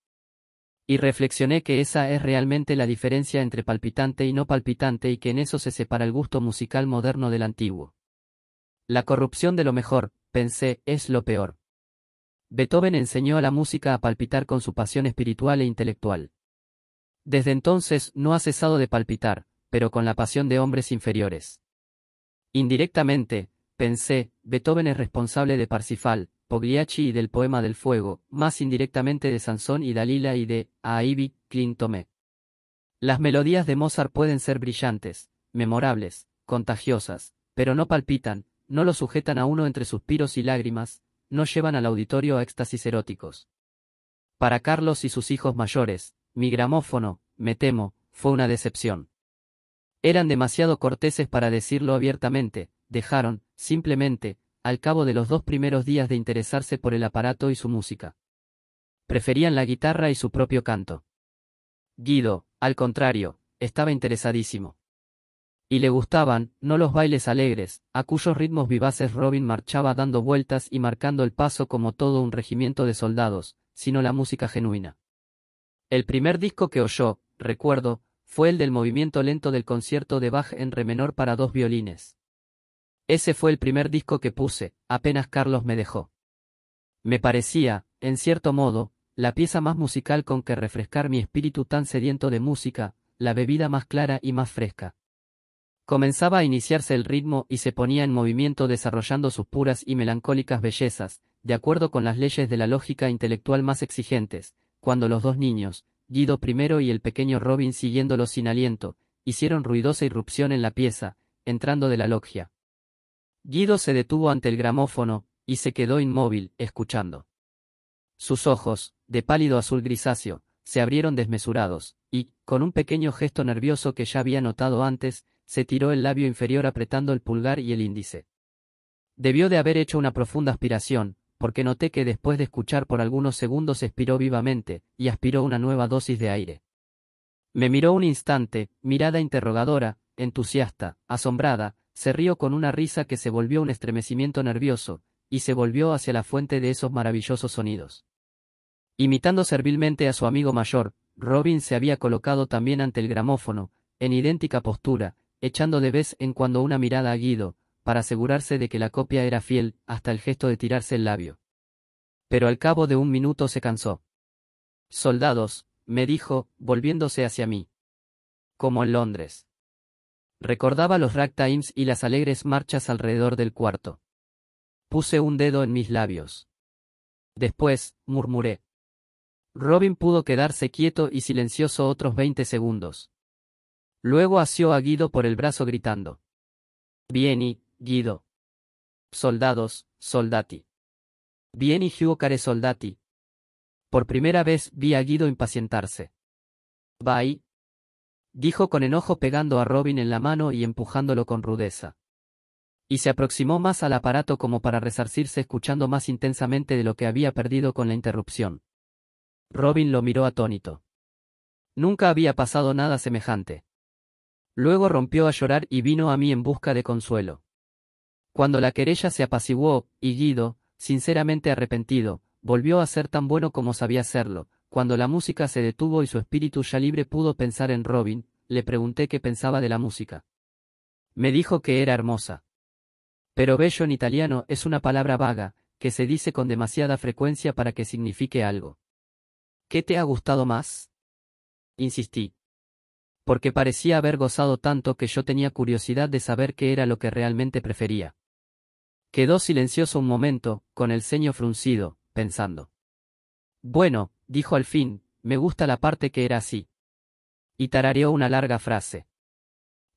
Y reflexioné que esa es realmente la diferencia entre palpitante y no palpitante y que en eso se separa el gusto musical moderno del antiguo. La corrupción de lo mejor, pensé, es lo peor. Beethoven enseñó a la música a palpitar con su pasión espiritual e intelectual. Desde entonces no ha cesado de palpitar, pero con la pasión de hombres inferiores. Indirectamente, pensé, Beethoven es responsable de Parsifal, Pagliacci y del poema del fuego, más indirectamente de Sansón y Dalila y de A Ivy Clinton. Las melodías de Mozart pueden ser brillantes, memorables, contagiosas, pero no palpitan, no lo sujetan a uno entre suspiros y lágrimas, no llevan al auditorio a éxtasis eróticos. Para Carlos y sus hijos mayores, mi gramófono, me temo, fue una decepción. Eran demasiado corteses para decirlo abiertamente, dejaron, simplemente, al cabo de los 2 primeros días de interesarse por el aparato y su música. Preferían la guitarra y su propio canto. Guido, al contrario, estaba interesadísimo. Y le gustaban, no los bailes alegres, a cuyos ritmos vivaces Robin marchaba dando vueltas y marcando el paso como todo un regimiento de soldados, sino la música genuina. El primer disco que oyó, recuerdo, fue el del movimiento lento del concierto de Bach en re menor para 2 violines. Ese fue el primer disco que puse, apenas Carlos me dejó. Me parecía, en cierto modo, la pieza más musical con que refrescar mi espíritu tan sediento de música, la bebida más clara y más fresca. Comenzaba a iniciarse el ritmo y se ponía en movimiento desarrollando sus puras y melancólicas bellezas, de acuerdo con las leyes de la lógica intelectual más exigentes, cuando los 2 niños, Guido primero y el pequeño Robin siguiéndolo sin aliento, hicieron ruidosa irrupción en la pieza, entrando de la loggia. Guido se detuvo ante el gramófono, y se quedó inmóvil, escuchando. Sus ojos, de pálido azul grisáceo, se abrieron desmesurados, y, con un pequeño gesto nervioso que ya había notado antes, se tiró el labio inferior apretando el pulgar y el índice. Debió de haber hecho una profunda aspiración, porque noté que después de escuchar por algunos segundos expiró vivamente, y aspiró una nueva dosis de aire. Me miró un instante, mirada interrogadora, entusiasta, asombrada, se rió con una risa que se volvió un estremecimiento nervioso, y se volvió hacia la fuente de esos maravillosos sonidos. Imitando servilmente a su amigo mayor, Robin se había colocado también ante el gramófono, en idéntica postura, echando de vez en cuando una mirada a Guido, para asegurarse de que la copia era fiel, hasta el gesto de tirarse el labio. Pero al cabo de un minuto se cansó. «Soldados», me dijo, volviéndose hacia mí. Como en Londres. Recordaba los ragtimes y las alegres marchas alrededor del cuarto. Puse un dedo en mis labios. Después, murmuré. Robin pudo quedarse quieto y silencioso otros 20 segundos. Luego asió a Guido por el brazo gritando. «Vieni, Guido. Soldados, soldati. Vieni giocare soldati». Por primera vez vi a Guido impacientarse. «Vai», dijo con enojo pegando a Robin en la mano y empujándolo con rudeza. Y se aproximó más al aparato como para resarcirse escuchando más intensamente de lo que había perdido con la interrupción. Robin lo miró atónito. Nunca había pasado nada semejante. Luego rompió a llorar y vino a mí en busca de consuelo. Cuando la querella se apaciguó, y Guido, sinceramente arrepentido, volvió a ser tan bueno como sabía serlo, cuando la música se detuvo y su espíritu ya libre pudo pensar en Robin, le pregunté qué pensaba de la música. Me dijo que era hermosa. Pero bello en italiano es una palabra vaga, que se dice con demasiada frecuencia para que signifique algo. ¿Qué te ha gustado más?, insistí. Porque parecía haber gozado tanto que yo tenía curiosidad de saber qué era lo que realmente prefería. Quedó silencioso un momento, con el ceño fruncido, pensando. Bueno, dijo al fin, me gusta la parte que era así. Y tarareó una larga frase.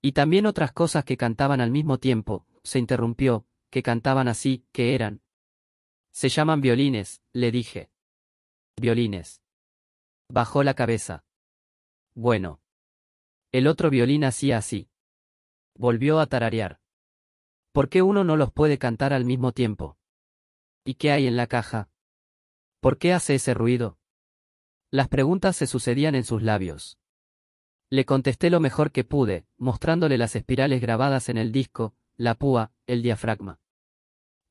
Y también otras cosas que cantaban al mismo tiempo, se interrumpió, que cantaban así, que eran. Se llaman violines, le dije. Violines. Bajó la cabeza. Bueno. El otro violín hacía así. Volvió a tararear. ¿Por qué uno no los puede cantar al mismo tiempo? ¿Y qué hay en la caja? ¿Por qué hace ese ruido? Las preguntas se sucedían en sus labios. Le contesté lo mejor que pude, mostrándole las espirales grabadas en el disco, la púa, el diafragma.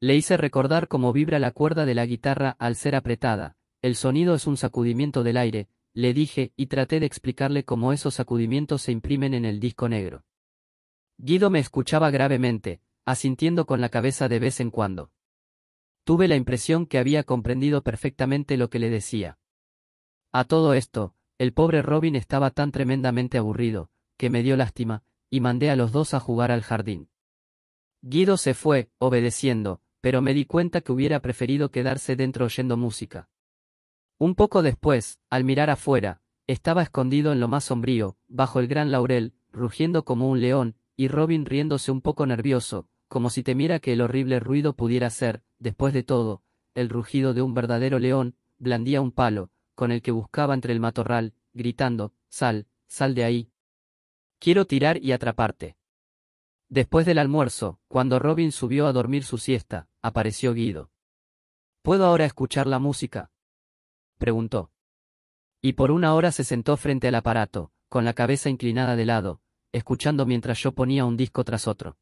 Le hice recordar cómo vibra la cuerda de la guitarra al ser apretada. El sonido es un sacudimiento del aire, le dije, y traté de explicarle cómo esos sacudimientos se imprimen en el disco negro. Guido me escuchaba gravemente, asintiendo con la cabeza de vez en cuando. Tuve la impresión que había comprendido perfectamente lo que le decía. A todo esto, el pobre Robin estaba tan tremendamente aburrido, que me dio lástima, y mandé a los dos a jugar al jardín. Guido se fue, obedeciendo, pero me di cuenta que hubiera preferido quedarse dentro oyendo música. Un poco después, al mirar afuera, estaba escondido en lo más sombrío, bajo el gran laurel, rugiendo como un león, y Robin riéndose un poco nervioso, como si temiera que el horrible ruido pudiera ser, después de todo, el rugido de un verdadero león. Blandía un palo, con el que buscaba entre el matorral, gritando, «Sal, sal de ahí. Quiero tirar y atraparte». Después del almuerzo, cuando Robin subió a dormir su siesta, apareció Guido. «¿Puedo ahora escuchar la música?», preguntó. Y por una hora se sentó frente al aparato, con la cabeza inclinada de lado, escuchando mientras yo ponía un disco tras otro.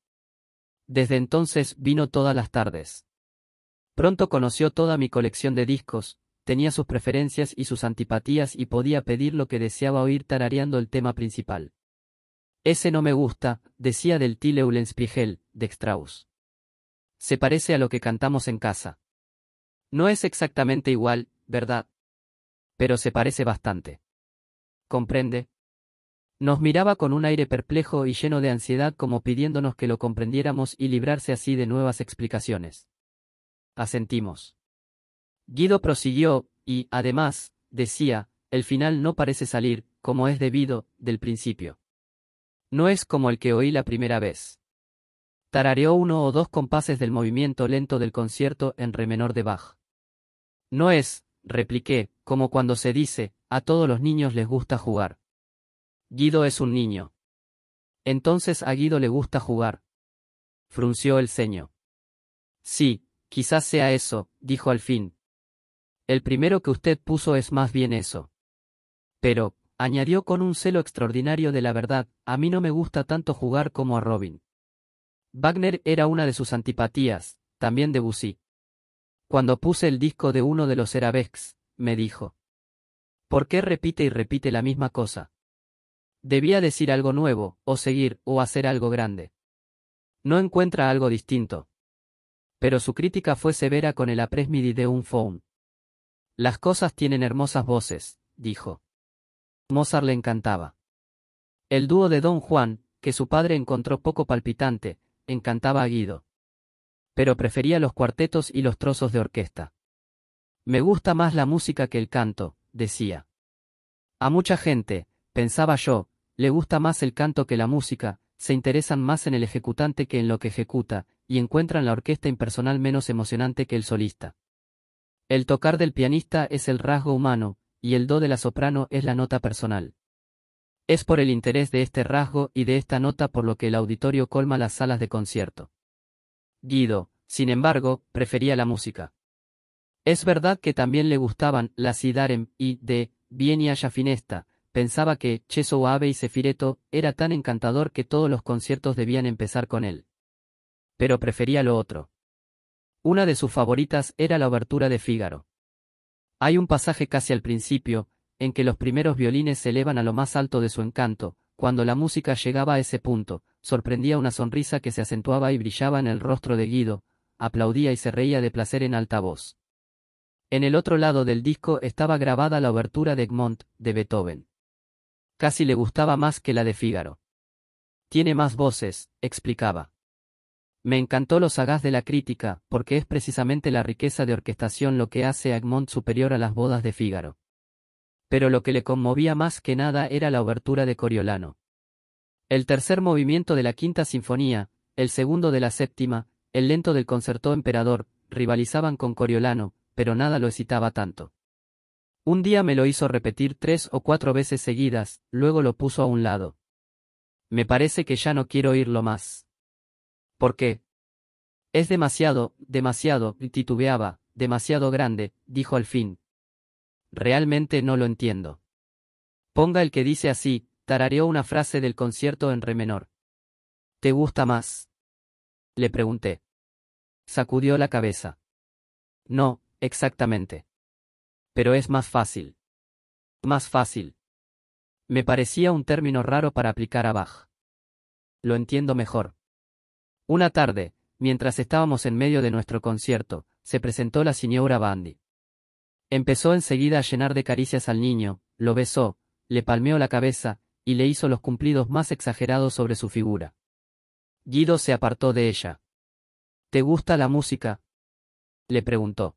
Desde entonces vino todas las tardes. Pronto conoció toda mi colección de discos, tenía sus preferencias y sus antipatías y podía pedir lo que deseaba oír tarareando el tema principal. «Ese no me gusta», decía del Till Eulenspiegel, de Strauss. «Se parece a lo que cantamos en casa. No es exactamente igual, ¿verdad? Pero se parece bastante. ¿Comprende?». Nos miraba con un aire perplejo y lleno de ansiedad como pidiéndonos que lo comprendiéramos y librarse así de nuevas explicaciones. Asentimos. Guido prosiguió, y, además, decía, el final no parece salir, como es debido, del principio. No es como el que oí la primera vez. Tarareó 1 o 2 compases del movimiento lento del concierto en re menor de Bach. No es, repliqué, como cuando se dice, a todos los niños les gusta jugar. Guido es un niño. Entonces a Guido le gusta jugar. Frunció el ceño. Sí, quizás sea eso, dijo al fin. El primero que usted puso es más bien eso. Pero, añadió con un celo extraordinario de la verdad, a mí no me gusta tanto jugar como a Robin. Wagner era una de sus antipatías, también Debussy. Cuando puse el disco de uno de los Arabesques, me dijo. ¿Por qué repite y repite la misma cosa? Debía decir algo nuevo, o seguir, o hacer algo grande. No encuentra algo distinto. Pero su crítica fue severa con el Après-midi de un Faun. Las cosas tienen hermosas voces, dijo. Mozart le encantaba. El dúo de Don Juan, que su padre encontró poco palpitante, encantaba a Guido. Pero prefería los cuartetos y los trozos de orquesta. Me gusta más la música que el canto, decía. A mucha gente, pensaba yo, le gusta más el canto que la música, se interesan más en el ejecutante que en lo que ejecuta, y encuentran la orquesta impersonal menos emocionante que el solista. El tocar del pianista es el rasgo humano, y el do de la soprano es la nota personal. Es por el interés de este rasgo y de esta nota por lo que el auditorio colma las salas de concierto. Guido, sin embargo, prefería la música. Es verdad que también le gustaban las Sidarem y, de Bien y Alla Finesta, pensaba que Cheso Ave y Sefireto era tan encantador que todos los conciertos debían empezar con él. Pero prefería lo otro. Una de sus favoritas era la obertura de Fígaro. Hay un pasaje casi al principio, en que los primeros violines se elevan a lo más alto de su encanto, cuando la música llegaba a ese punto, sorprendía una sonrisa que se acentuaba y brillaba en el rostro de Guido, aplaudía y se reía de placer en alta voz. En el otro lado del disco estaba grabada la obertura de Egmont, de Beethoven. Casi le gustaba más que la de Fígaro. Tiene más voces, explicaba. Me encantó lo sagaz de la crítica, porque es precisamente la riqueza de orquestación lo que hace a Egmont superior a las bodas de Fígaro. Pero lo que le conmovía más que nada era la obertura de Coriolano. El tercer movimiento de la quinta sinfonía, el segundo de la séptima, el lento del concertó Emperador, rivalizaban con Coriolano, pero nada lo excitaba tanto. Un día me lo hizo repetir 3 o 4 veces seguidas, luego lo puso a un lado. Me parece que ya no quiero oírlo más. ¿Por qué? Es demasiado, titubeaba, demasiado grande, dijo al fin. Realmente no lo entiendo. Ponga el que dice así, tarareó una frase del concierto en re menor. ¿Te gusta más?, le pregunté. Sacudió la cabeza. No, exactamente. Pero es más fácil. Más fácil. Me parecía un término raro para aplicar a Bach. Lo entiendo mejor. Una tarde, mientras estábamos en medio de nuestro concierto, se presentó la señora Bandi. Empezó enseguida a llenar de caricias al niño, lo besó, le palmeó la cabeza, y le hizo los cumplidos más exagerados sobre su figura. Guido se apartó de ella. ¿Te gusta la música?, le preguntó.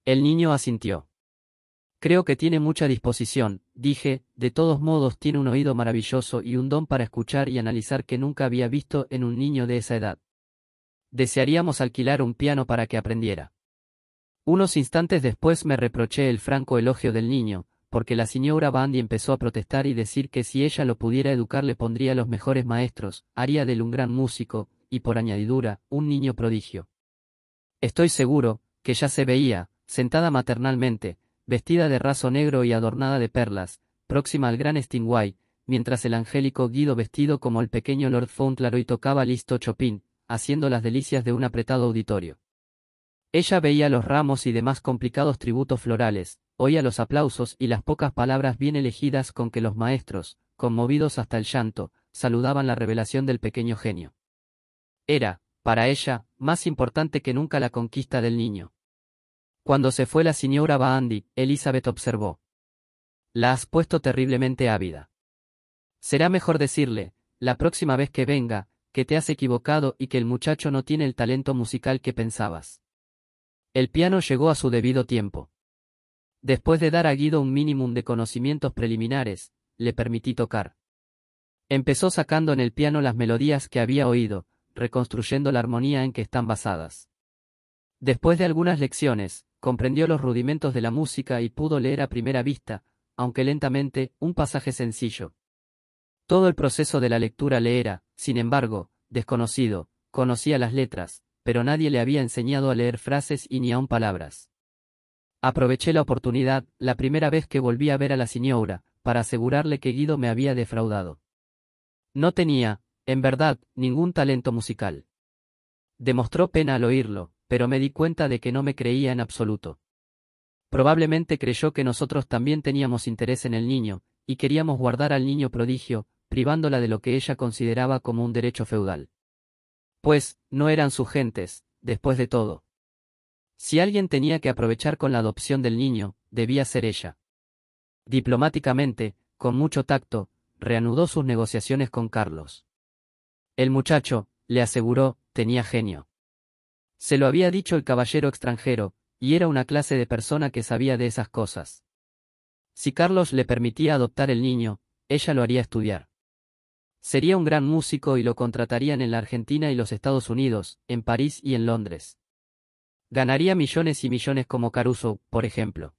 El niño asintió. Creo que tiene mucha disposición, dije, de todos modos tiene un oído maravilloso y un don para escuchar y analizar que nunca había visto en un niño de esa edad. Desearíamos alquilar un piano para que aprendiera. Unos instantes después me reproché el franco elogio del niño, porque la señora Bandy empezó a protestar y decir que si ella lo pudiera educar le pondría los mejores maestros, haría de él un gran músico, y por añadidura, un niño prodigio. Estoy seguro, que ya se veía, sentada maternalmente, vestida de raso negro y adornada de perlas, próxima al gran Steinway, mientras el angélico Guido vestido como el pequeño Lord Fauntleroy tocaba listo Chopin, haciendo las delicias de un apretado auditorio. Ella veía los ramos y demás complicados tributos florales, oía los aplausos y las pocas palabras bien elegidas con que los maestros, conmovidos hasta el llanto, saludaban la revelación del pequeño genio. Era, para ella, más importante que nunca la conquista del niño. Cuando se fue la señora Bandy, Elizabeth observó: la has puesto terriblemente ávida. Será mejor decirle, la próxima vez que venga, que te has equivocado y que el muchacho no tiene el talento musical que pensabas. El piano llegó a su debido tiempo. Después de dar a Guido un mínimo de conocimientos preliminares, le permití tocar. Empezó sacando en el piano las melodías que había oído, reconstruyendo la armonía en que están basadas. Después de algunas lecciones, comprendió los rudimentos de la música y pudo leer a primera vista, aunque lentamente, un pasaje sencillo. Todo el proceso de la lectura le era, sin embargo, desconocido, conocía las letras, pero nadie le había enseñado a leer frases y ni aun palabras. Aproveché la oportunidad, la primera vez que volví a ver a la señora, para asegurarle que Guido me había defraudado. No tenía, en verdad, ningún talento musical. Demostró pena al oírlo, pero me di cuenta de que no me creía en absoluto. Probablemente creyó que nosotros también teníamos interés en el niño, y queríamos guardar al niño prodigio, privándola de lo que ella consideraba como un derecho feudal. Pues, no eran sus gentes, después de todo. Si alguien tenía que aprovechar con la adopción del niño, debía ser ella. Diplomáticamente, con mucho tacto, reanudó sus negociaciones con Carlos. El muchacho, le aseguró, tenía genio. Se lo había dicho el caballero extranjero, y era una clase de persona que sabía de esas cosas. Si Carlos le permitía adoptar el niño, ella lo haría estudiar. Sería un gran músico y lo contratarían en la Argentina y los Estados Unidos, en París y en Londres. Ganaría millones y millones como Caruso, por ejemplo.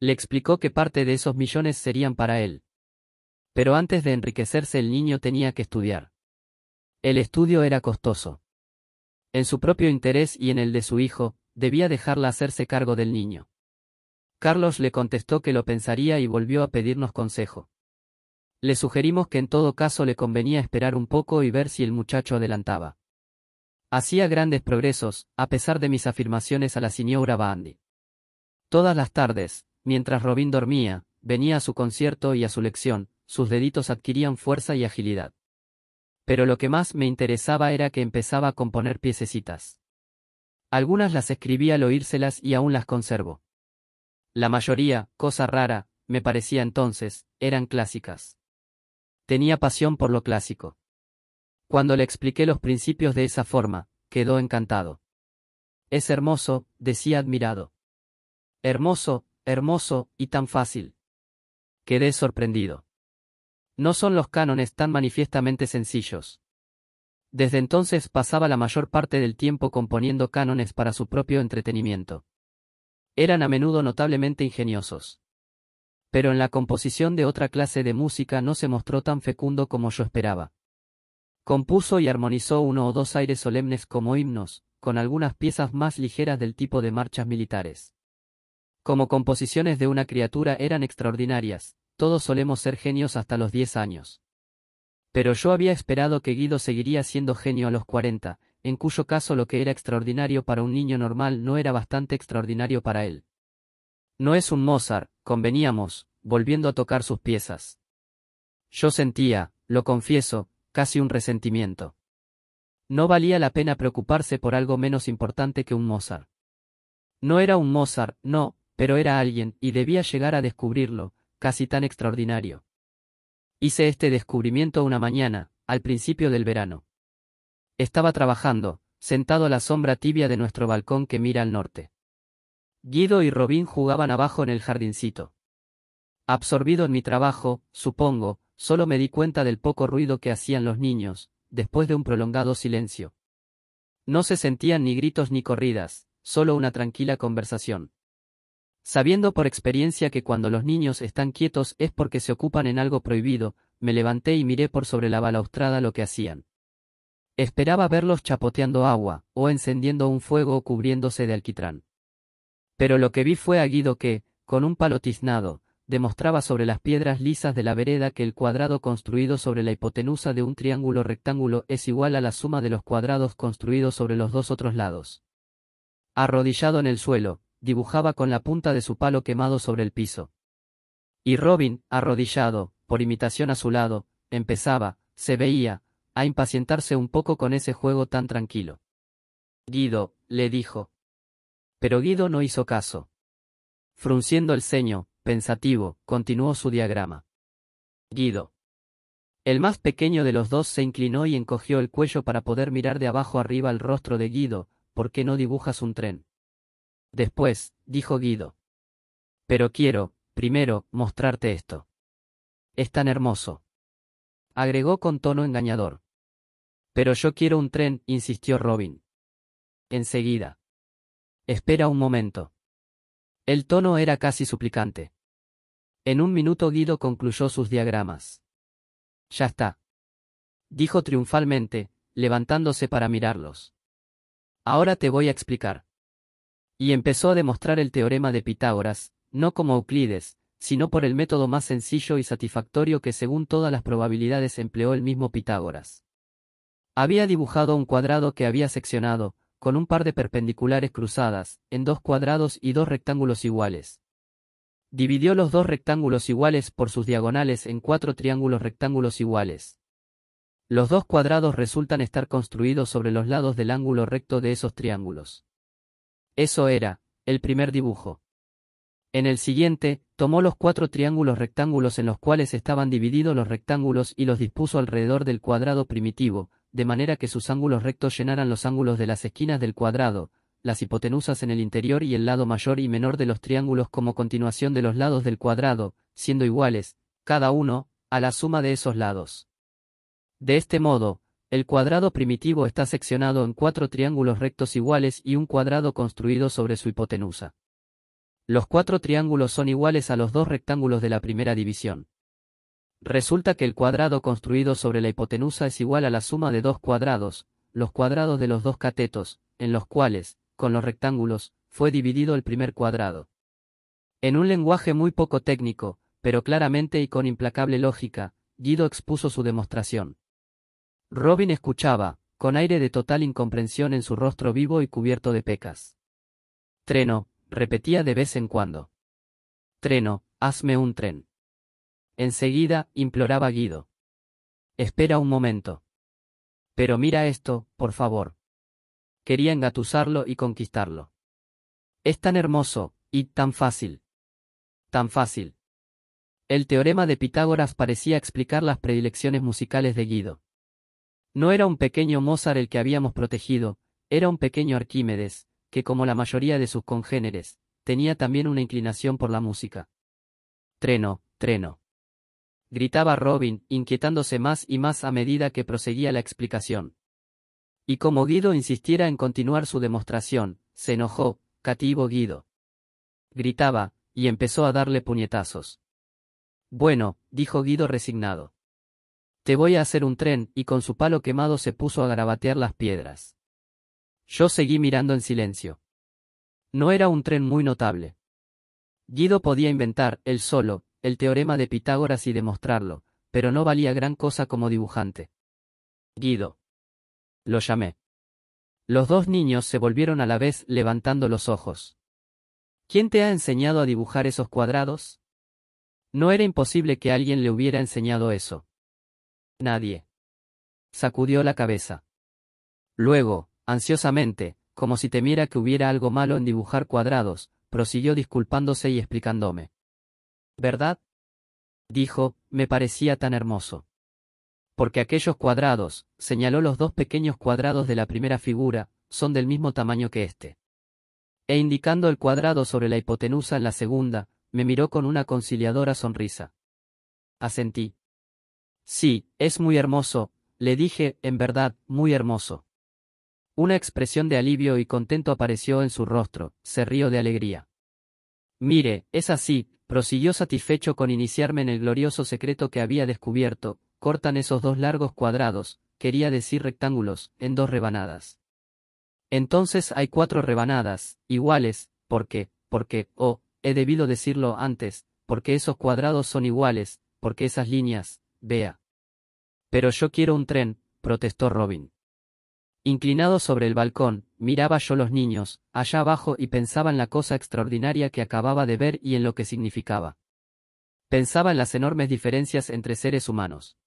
Le explicó que parte de esos millones serían para él. Pero antes de enriquecerse el niño tenía que estudiar. El estudio era costoso. En su propio interés y en el de su hijo, debía dejarla hacerse cargo del niño. Carlos le contestó que lo pensaría y volvió a pedirnos consejo. Le sugerimos que en todo caso le convenía esperar un poco y ver si el muchacho adelantaba. Hacía grandes progresos, a pesar de mis afirmaciones a la señora Bandy. Todas las tardes, mientras Robin dormía, venía a su concierto y a su lección, sus deditos adquirían fuerza y agilidad. Pero lo que más me interesaba era que empezaba a componer piececitas. Algunas las escribí al oírselas y aún las conservo. La mayoría, cosa rara, me parecía entonces, eran clásicas. Tenía pasión por lo clásico. Cuando le expliqué los principios de esa forma, quedó encantado. Es hermoso, decía admirado. Hermoso, hermoso, y tan fácil. Quedé sorprendido. No son los cánones tan manifiestamente sencillos. Desde entonces pasaba la mayor parte del tiempo componiendo cánones para su propio entretenimiento. Eran a menudo notablemente ingeniosos. Pero en la composición de otra clase de música no se mostró tan fecundo como yo esperaba. Compuso y armonizó uno o dos aires solemnes como himnos, con algunas piezas más ligeras del tipo de marchas militares. Como composiciones de una criatura eran extraordinarias, todos solemos ser genios hasta los 10 años. Pero yo había esperado que Guido seguiría siendo genio a los 40, en cuyo caso lo que era extraordinario para un niño normal no era bastante extraordinario para él. No es un Mozart, conveníamos, volviendo a tocar sus piezas. Yo sentía, lo confieso, casi un resentimiento. No valía la pena preocuparse por algo menos importante que un Mozart. No era un Mozart, no, pero era alguien, y debía llegar a descubrirlo, casi tan extraordinario. Hice este descubrimiento una mañana, al principio del verano. Estaba trabajando, sentado a la sombra tibia de nuestro balcón que mira al norte. Guido y Robin jugaban abajo en el jardincito. Absorbido en mi trabajo, supongo, solo me di cuenta del poco ruido que hacían los niños, después de un prolongado silencio. No se sentían ni gritos ni corridas, solo una tranquila conversación. Sabiendo por experiencia que cuando los niños están quietos es porque se ocupan en algo prohibido, me levanté y miré por sobre la balaustrada lo que hacían. Esperaba verlos chapoteando agua, o encendiendo un fuego o cubriéndose de alquitrán. Pero lo que vi fue a Guido que, con un palo tiznado, demostraba sobre las piedras lisas de la vereda que el cuadrado construido sobre la hipotenusa de un triángulo rectángulo es igual a la suma de los cuadrados construidos sobre los dos otros lados. Arrodillado en el suelo, dibujaba con la punta de su palo quemado sobre el piso. Y Robin, arrodillado, por imitación a su lado, empezaba, se veía, a impacientarse un poco con ese juego tan tranquilo. Guido, le dijo. Pero Guido no hizo caso. Frunciendo el ceño, pensativo, continuó su diagrama. Guido. El más pequeño de los dos se inclinó y encogió el cuello para poder mirar de abajo arriba el rostro de Guido. ¿Por qué no dibujas un tren? Después, dijo Guido. Pero quiero, primero, mostrarte esto. Es tan hermoso. Agregó con tono engañador. Pero yo quiero un tren, insistió Robin. Enseguida. Espera un momento. El tono era casi suplicante. En un minuto Guido concluyó sus diagramas. Ya está. Dijo triunfalmente, levantándose para mirarlos. Ahora te voy a explicar. Y empezó a demostrar el teorema de Pitágoras, no como Euclides, sino por el método más sencillo y satisfactorio que según todas las probabilidades empleó el mismo Pitágoras. Había dibujado un cuadrado que había seccionado, con un par de perpendiculares cruzadas, en dos cuadrados y dos rectángulos iguales. Dividió los dos rectángulos iguales por sus diagonales en 4 triángulos rectángulos iguales. Los dos cuadrados resultan estar construidos sobre los lados del ángulo recto de esos triángulos. Eso era, el primer dibujo. En el siguiente, tomó los 4 triángulos rectángulos en los cuales estaban divididos los rectángulos y los dispuso alrededor del cuadrado primitivo, de manera que sus ángulos rectos llenaran los ángulos de las esquinas del cuadrado, las hipotenusas en el interior y el lado mayor y menor de los triángulos como continuación de los lados del cuadrado, siendo iguales, cada uno, a la suma de esos lados. De este modo, el cuadrado primitivo está seccionado en 4 triángulos rectos iguales y un cuadrado construido sobre su hipotenusa. Los 4 triángulos son iguales a los 2 rectángulos de la primera división. Resulta que el cuadrado construido sobre la hipotenusa es igual a la suma de 2 cuadrados, los cuadrados de los dos catetos, en los cuales, con los rectángulos, fue dividido el primer cuadrado. En un lenguaje muy poco técnico, pero claramente y con implacable lógica, Guido expuso su demostración. Robin escuchaba, con aire de total incomprensión en su rostro vivo y cubierto de pecas. Treno, repetía de vez en cuando. Treno, hazme un tren. Enseguida, imploraba Guido. Espera un momento. Pero mira esto, por favor. Quería engatusarlo y conquistarlo. Es tan hermoso, y tan fácil. Tan fácil. El teorema de Pitágoras parecía explicar las predilecciones musicales de Guido. No era un pequeño Mozart el que habíamos protegido, era un pequeño Arquímedes, que como la mayoría de sus congéneres, tenía también una inclinación por la música. Treno, treno. Gritaba Robin, inquietándose más y más a medida que proseguía la explicación. Y como Guido insistiera en continuar su demostración, se enojó, cativo Guido. Gritaba, y empezó a darle puñetazos. Bueno, dijo Guido resignado. Te voy a hacer un tren, y con su palo quemado se puso a garabatear las piedras. Yo seguí mirando en silencio. No era un tren muy notable. Guido podía inventar, él solo, el teorema de Pitágoras y demostrarlo, pero no valía gran cosa como dibujante. Guido. Lo llamé. Los dos niños se volvieron a la vez levantando los ojos. ¿Quién te ha enseñado a dibujar esos cuadrados? No era imposible que alguien le hubiera enseñado eso. Nadie. Sacudió la cabeza. Luego, ansiosamente, como si temiera que hubiera algo malo en dibujar cuadrados, prosiguió disculpándose y explicándome. ¿Verdad? Dijo, me parecía tan hermoso. Porque aquellos cuadrados, señaló los 2 pequeños cuadrados de la primera figura, son del mismo tamaño que este. E indicando el cuadrado sobre la hipotenusa en la segunda, me miró con una conciliadora sonrisa. Asentí. Sí, es muy hermoso, le dije, en verdad, muy hermoso. Una expresión de alivio y contento apareció en su rostro, se rió de alegría. Mire, es así, prosiguió satisfecho con iniciarme en el glorioso secreto que había descubierto, cortan esos dos largos cuadrados, quería decir rectángulos, en dos rebanadas. Entonces hay 4 rebanadas, iguales, porque, he debido decirlo antes, porque esos cuadrados son iguales, porque esas líneas, vea. Pero yo quiero un tren, protestó Robin. Inclinado sobre el balcón, miraba yo los niños, allá abajo y pensaba en la cosa extraordinaria que acababa de ver y en lo que significaba. Pensaba en las enormes diferencias entre seres humanos.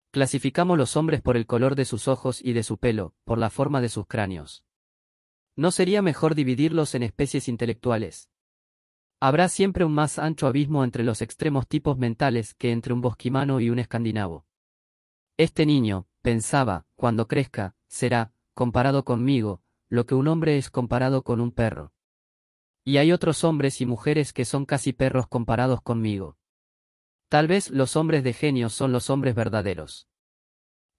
Clasificamos los hombres por el color de sus ojos y de su pelo, por la forma de sus cráneos. ¿No sería mejor dividirlos en especies intelectuales? Habrá siempre un más ancho abismo entre los extremos tipos mentales que entre un bosquimano y un escandinavo. Este niño, pensaba, cuando crezca, será, comparado conmigo, lo que un hombre es comparado con un perro. Y hay otros hombres y mujeres que son casi perros comparados conmigo. Tal vez los hombres de genio son los hombres verdaderos.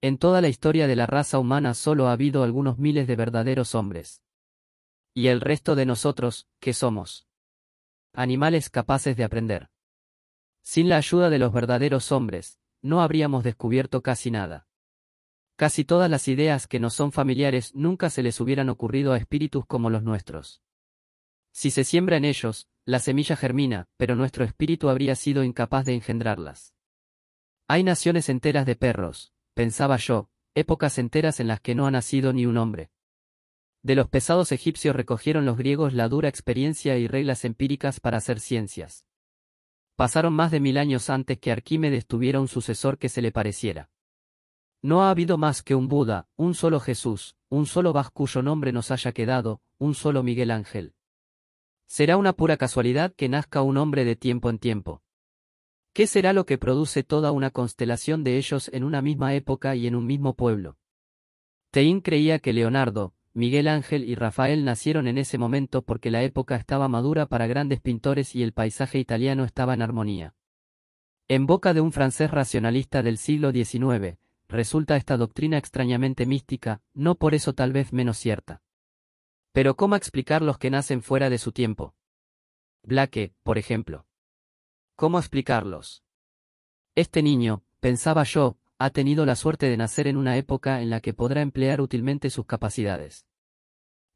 En toda la historia de la raza humana solo ha habido algunos miles de verdaderos hombres. ¿Y el resto de nosotros, qué somos? Animales capaces de aprender. Sin la ayuda de los verdaderos hombres, no habríamos descubierto casi nada. Casi todas las ideas que nos son familiares nunca se les hubieran ocurrido a espíritus como los nuestros. Si se siembra en ellos, la semilla germina, pero nuestro espíritu habría sido incapaz de engendrarlas. Hay naciones enteras de perros, pensaba yo, épocas enteras en las que no ha nacido ni un hombre. De los pesados egipcios recogieron los griegos la dura experiencia y reglas empíricas para hacer ciencias. Pasaron más de 1000 años antes que Arquímedes tuviera un sucesor que se le pareciera. No ha habido más que un Buda, un solo Jesús, un solo Bach cuyo nombre nos haya quedado, un solo Miguel Ángel. Será una pura casualidad que nazca un hombre de tiempo en tiempo. ¿Qué será lo que produce toda una constelación de ellos en una misma época y en un mismo pueblo? Teín creía que Leonardo, Miguel Ángel y Rafael nacieron en ese momento porque la época estaba madura para grandes pintores y el paisaje italiano estaba en armonía. En boca de un francés racionalista del siglo XIX, resulta esta doctrina extrañamente mística, no por eso tal vez menos cierta. Pero ¿cómo explicar los que nacen fuera de su tiempo? Blake, por ejemplo. ¿Cómo explicarlos? Este niño, pensaba yo, ha tenido la suerte de nacer en una época en la que podrá emplear útilmente sus capacidades.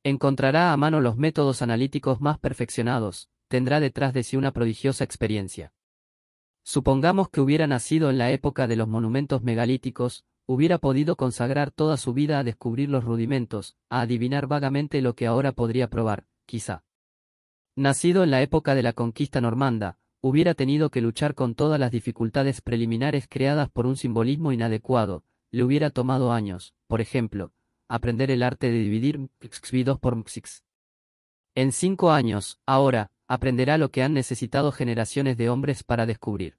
Encontrará a mano los métodos analíticos más perfeccionados, tendrá detrás de sí una prodigiosa experiencia. Supongamos que hubiera nacido en la época de los monumentos megalíticos, hubiera podido consagrar toda su vida a descubrir los rudimentos, a adivinar vagamente lo que ahora podría probar, quizá. Nacido en la época de la conquista normanda, hubiera tenido que luchar con todas las dificultades preliminares creadas por un simbolismo inadecuado, le hubiera tomado años, por ejemplo, aprender el arte de dividir mxx 2 por mxx. En 5 años, ahora, aprenderá lo que han necesitado generaciones de hombres para descubrir.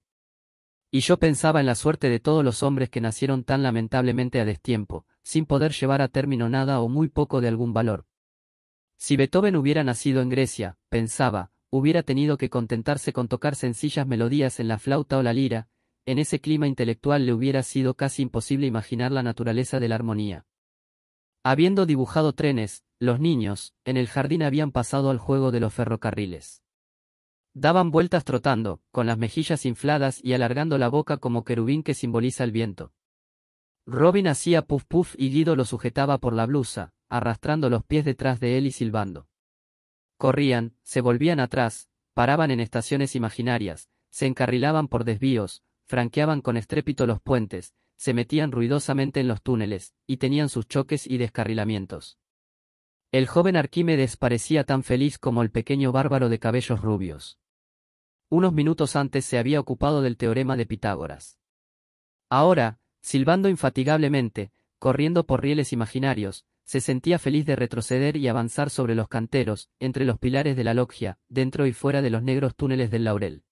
Y yo pensaba en la suerte de todos los hombres que nacieron tan lamentablemente a destiempo, sin poder llevar a término nada o muy poco de algún valor. Si Beethoven hubiera nacido en Grecia, pensaba, hubiera tenido que contentarse con tocar sencillas melodías en la flauta o la lira, en ese clima intelectual le hubiera sido casi imposible imaginar la naturaleza de la armonía. Habiendo dibujado trenes, los niños, en el jardín habían pasado al juego de los ferrocarriles. Daban vueltas trotando, con las mejillas infladas y alargando la boca como querubín que simboliza el viento. Robin hacía puff puff y Guido lo sujetaba por la blusa, arrastrando los pies detrás de él y silbando. Corrían, se volvían atrás, paraban en estaciones imaginarias, se encarrilaban por desvíos, franqueaban con estrépito los puentes, se metían ruidosamente en los túneles, y tenían sus choques y descarrilamientos. El joven Arquímedes parecía tan feliz como el pequeño bárbaro de cabellos rubios. Unos minutos antes se había ocupado del teorema de Pitágoras. Ahora, silbando infatigablemente, corriendo por rieles imaginarios, se sentía feliz de retroceder y avanzar sobre los canteros, entre los pilares de la loggia, dentro y fuera de los negros túneles del laurel.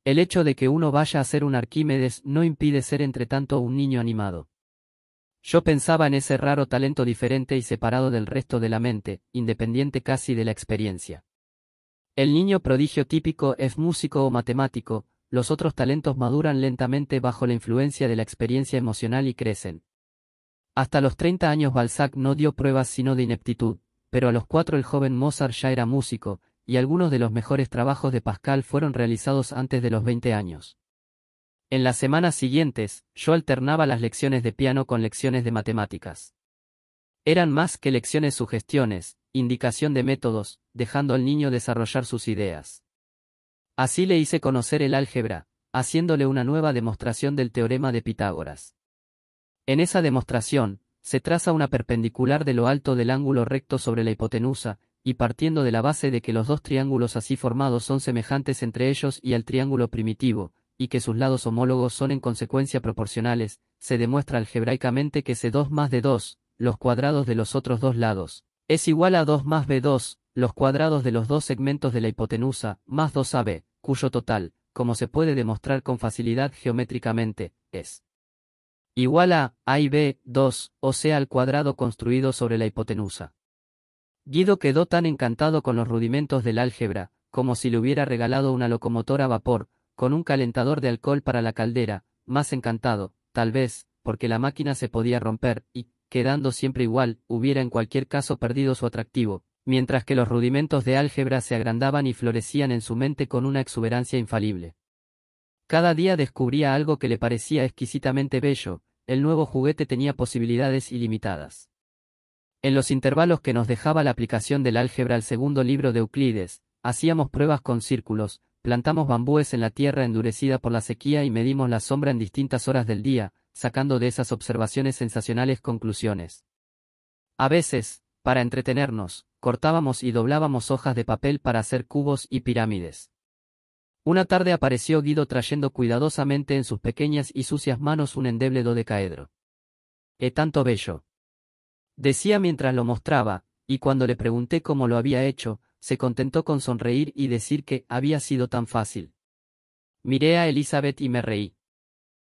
El hecho de que uno vaya a ser un Arquímedes no impide ser entretanto un niño animado. Yo pensaba en ese raro talento diferente y separado del resto de la mente, independiente casi de la experiencia. El niño prodigio típico es músico o matemático, los otros talentos maduran lentamente bajo la influencia de la experiencia emocional y crecen. Hasta los 30 años Balzac no dio pruebas sino de ineptitud, pero a los 4 el joven Mozart ya era músico, y algunos de los mejores trabajos de Pascal fueron realizados antes de los 20 años. En las semanas siguientes, yo alternaba las lecciones de piano con lecciones de matemáticas. Eran más que lecciones sugestiones, indicación de métodos, dejando al niño desarrollar sus ideas. Así le hice conocer el álgebra, haciéndole una nueva demostración del teorema de Pitágoras. En esa demostración, se traza una perpendicular de lo alto del ángulo recto sobre la hipotenusa, y partiendo de la base de que los dos triángulos así formados son semejantes entre ellos y al triángulo primitivo, y que sus lados homólogos son en consecuencia proporcionales, se demuestra algebraicamente que C2 más D2, los cuadrados de los otros dos lados, es igual a 2 más B2, los cuadrados de los dos segmentos de la hipotenusa, más 2AB, cuyo total, como se puede demostrar con facilidad geométricamente, es igual a y b, 2, o sea al cuadrado construido sobre la hipotenusa. Guido quedó tan encantado con los rudimentos del álgebra, como si le hubiera regalado una locomotora a vapor, con un calentador de alcohol para la caldera, más encantado, tal vez, porque la máquina se podía romper, y, quedando siempre igual, hubiera en cualquier caso perdido su atractivo, mientras que los rudimentos de álgebra se agrandaban y florecían en su mente con una exuberancia infalible. Cada día descubría algo que le parecía exquisitamente bello, el nuevo juguete tenía posibilidades ilimitadas. En los intervalos que nos dejaba la aplicación del álgebra al segundo libro de Euclides, hacíamos pruebas con círculos, plantamos bambúes en la tierra endurecida por la sequía y medimos la sombra en distintas horas del día, sacando de esas observaciones sensacionales conclusiones. A veces, para entretenernos, cortábamos y doblábamos hojas de papel para hacer cubos y pirámides. Una tarde apareció Guido trayendo cuidadosamente en sus pequeñas y sucias manos un endeble dodecaedro. Tanto bello! Decía mientras lo mostraba, y cuando le pregunté cómo lo había hecho, se contentó con sonreír y decir que había sido tan fácil. Miré a Elizabeth y me reí.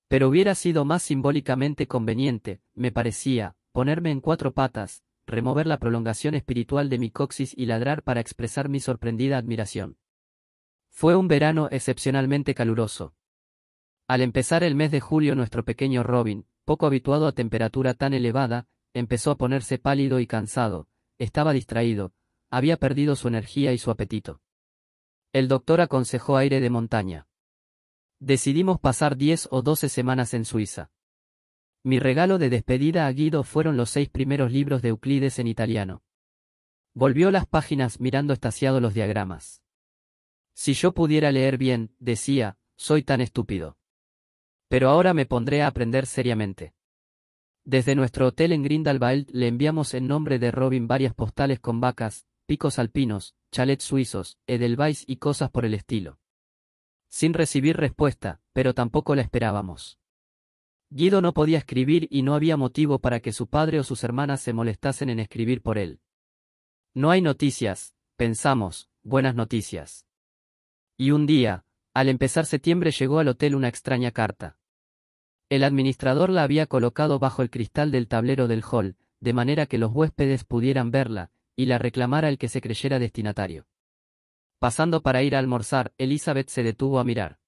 Pero hubiera sido más simbólicamente conveniente, me parecía, ponerme en 4 patas, remover la prolongación espiritual de mi coxis y ladrar para expresar mi sorprendida admiración. Fue un verano excepcionalmente caluroso. Al empezar el mes de julio nuestro pequeño Robin, poco habituado a temperatura tan elevada, empezó a ponerse pálido y cansado, estaba distraído, había perdido su energía y su apetito. El doctor aconsejó aire de montaña. Decidimos pasar 10 o 12 semanas en Suiza. Mi regalo de despedida a Guido fueron los 6 primeros libros de Euclides en italiano. Volvió las páginas mirando extasiado los diagramas. Si yo pudiera leer bien, decía, soy tan estúpido. Pero ahora me pondré a aprender seriamente. Desde nuestro hotel en Grindelwald le enviamos en nombre de Robin varias postales con vacas, picos alpinos, chalets suizos, edelweiss y cosas por el estilo. Sin recibir respuesta, pero tampoco la esperábamos. Guido no podía escribir y no había motivo para que su padre o sus hermanas se molestasen en escribir por él. No hay noticias, pensamos, buenas noticias. Y un día, al empezar septiembre llegó al hotel una extraña carta. El administrador la había colocado bajo el cristal del tablero del hall, de manera que los huéspedes pudieran verla, y la reclamara el que se creyera destinatario. Pasando para ir a almorzar, Elizabeth se detuvo a mirar.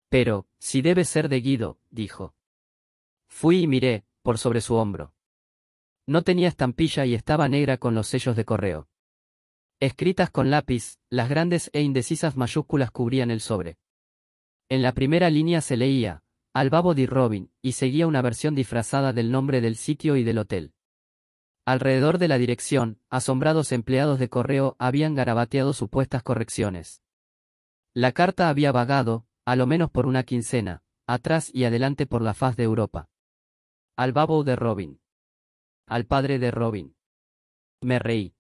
Pero, si debe ser de Guido, dijo. Fui y miré, por sobre su hombro. No tenía estampilla y estaba negra con los sellos de correo. Escritas con lápiz, las grandes e indecisas mayúsculas cubrían el sobre. En la primera línea se leía, Al Babo di Robin, y seguía una versión disfrazada del nombre del sitio y del hotel. Alrededor de la dirección, asombrados empleados de correo habían garabateado supuestas correcciones. La carta había vagado, a lo menos por una quincena, atrás y adelante por la faz de Europa. Al Babo de Robin. Al padre de Robin. Me reí.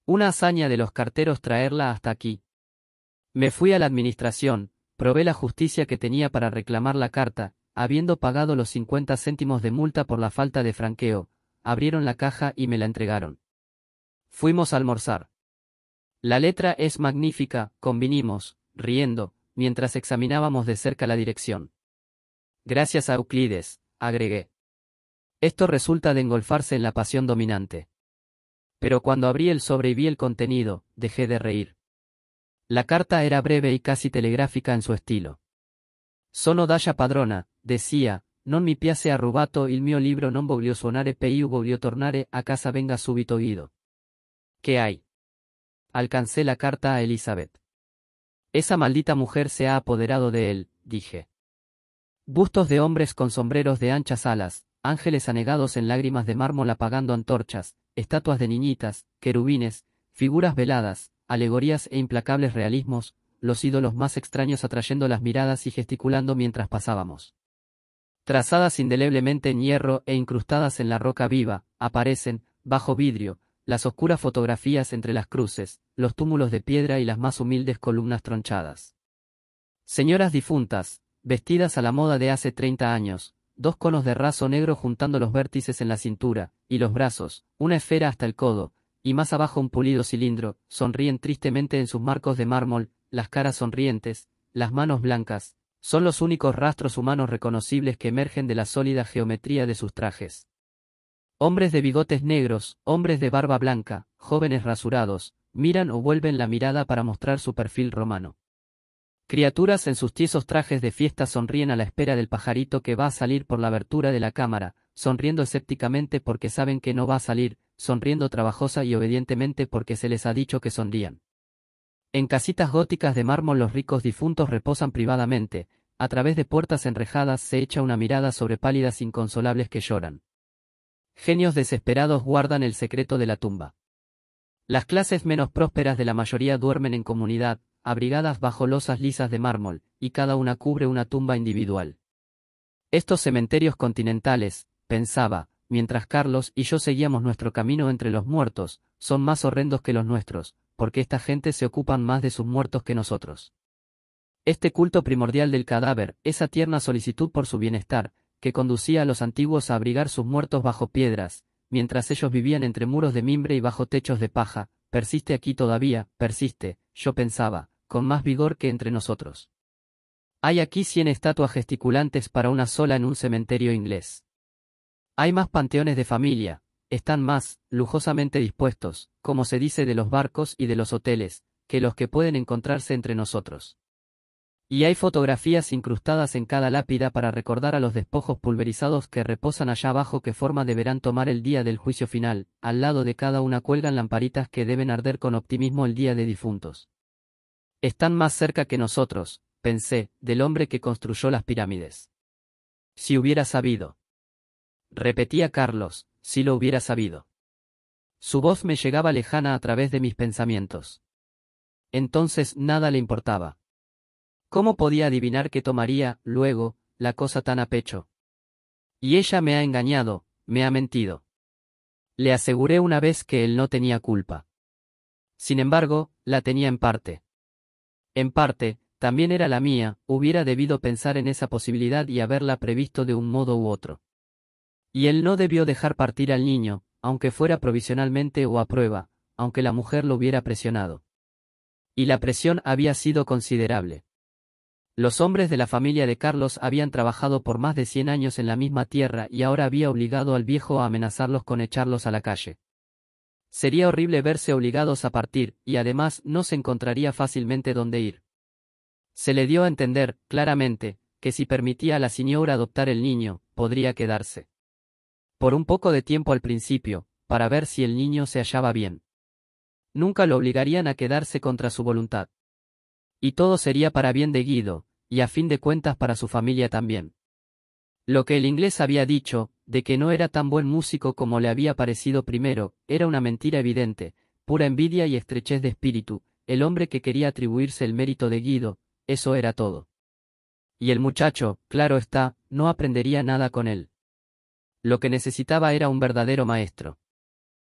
Una hazaña de los carteros traerla hasta aquí. Me fui a la administración, probé la justicia que tenía para reclamar la carta, habiendo pagado los 50 céntimos de multa por la falta de franqueo, abrieron la caja y me la entregaron. Fuimos a almorzar. La letra es magnífica, convinimos, riendo, mientras examinábamos de cerca la dirección. Gracias a Euclides, agregué. Esto resulta de engolfarse en la pasión dominante. Pero cuando abrí el sobre y vi el contenido, dejé de reír. La carta era breve y casi telegráfica en su estilo. Sono dalla padrona, decía, non mi piace arrubato il mio libro non voglio suonare più voglio tornare a casa venga subito Guido. ¿Qué hay? alcancé la carta a Elizabeth. Esa maldita mujer se ha apoderado de él, dije. Bustos de hombres con sombreros de anchas alas, ángeles anegados en lágrimas de mármol apagando antorchas, estatuas de niñitas, querubines, figuras veladas, alegorías e implacables realismos, los ídolos más extraños atrayendo las miradas y gesticulando mientras pasábamos. Trazadas indeleblemente en hierro e incrustadas en la roca viva, aparecen, bajo vidrio, las oscuras fotografías entre las cruces, los túmulos de piedra y las más humildes columnas tronchadas. Señoras difuntas, vestidas a la moda de hace 30 años, 2 conos de raso negro juntando los vértices en la cintura, y los brazos, una esfera hasta el codo, y más abajo un pulido cilindro, sonríen tristemente en sus marcos de mármol, las caras sonrientes, las manos blancas, son los únicos rastros humanos reconocibles que emergen de la sólida geometría de sus trajes. Hombres de bigotes negros, hombres de barba blanca, jóvenes rasurados, miran o vuelven la mirada para mostrar su perfil romano. Criaturas en sus tiesos trajes de fiesta sonríen a la espera del pajarito que va a salir por la abertura de la cámara, sonriendo escépticamente porque saben que no va a salir, sonriendo trabajosa y obedientemente porque se les ha dicho que sonrían. En casitas góticas de mármol los ricos difuntos reposan privadamente, a través de puertas enrejadas se echa una mirada sobre pálidas inconsolables que lloran. Genios desesperados guardan el secreto de la tumba. Las clases menos prósperas de la mayoría duermen en comunidad, abrigadas bajo losas lisas de mármol, y cada una cubre una tumba individual. Estos cementerios continentales, pensaba, mientras Carlos y yo seguíamos nuestro camino entre los muertos, son más horrendos que los nuestros, porque esta gente se ocupan más de sus muertos que nosotros. Este culto primordial del cadáver, esa tierna solicitud por su bienestar, que conducía a los antiguos a abrigar sus muertos bajo piedras, mientras ellos vivían entre muros de mimbre y bajo techos de paja, persiste aquí todavía, persiste, yo pensaba, con más vigor que entre nosotros. Hay aquí 100 estatuas gesticulantes para una sola en un cementerio inglés. Hay más panteones de familia, están más, lujosamente dispuestos, como se dice de los barcos y de los hoteles, que los que pueden encontrarse entre nosotros. Y hay fotografías incrustadas en cada lápida para recordar a los despojos pulverizados que reposan allá abajo qué forma deberán tomar el día del juicio final, al lado de cada una cuelgan lamparitas que deben arder con optimismo el día de difuntos. Están más cerca que nosotros, pensé, del hombre que construyó las pirámides. Si hubiera sabido. Repetía Carlos, si lo hubiera sabido. Su voz me llegaba lejana a través de mis pensamientos. Entonces nada le importaba. ¿Cómo podía adivinar que tomaría, luego, la cosa tan a pecho? Y ella me ha engañado, me ha mentido. Le aseguré una vez que él no tenía culpa. Sin embargo, la tenía en parte. En parte, también era la mía, hubiera debido pensar en esa posibilidad y haberla previsto de un modo u otro. Y él no debió dejar partir al niño, aunque fuera provisionalmente o a prueba, aunque la mujer lo hubiera presionado. Y la presión había sido considerable. Los hombres de la familia de Carlos habían trabajado por más de 100 años en la misma tierra y ahora había obligado al viejo a amenazarlos con echarlos a la calle. Sería horrible verse obligados a partir, y además no se encontraría fácilmente dónde ir. Se le dio a entender, claramente, que si permitía a la señora adoptar el niño, podría quedarse. Por un poco de tiempo al principio, para ver si el niño se hallaba bien. Nunca lo obligarían a quedarse contra su voluntad. Y todo sería para bien de Guido, y a fin de cuentas para su familia también. Lo que el inglés había dicho, de que no era tan buen músico como le había parecido primero, era una mentira evidente, pura envidia y estrechez de espíritu, el hombre que quería atribuirse el mérito de Guido, eso era todo. Y el muchacho, claro está, no aprendería nada con él. Lo que necesitaba era un verdadero maestro.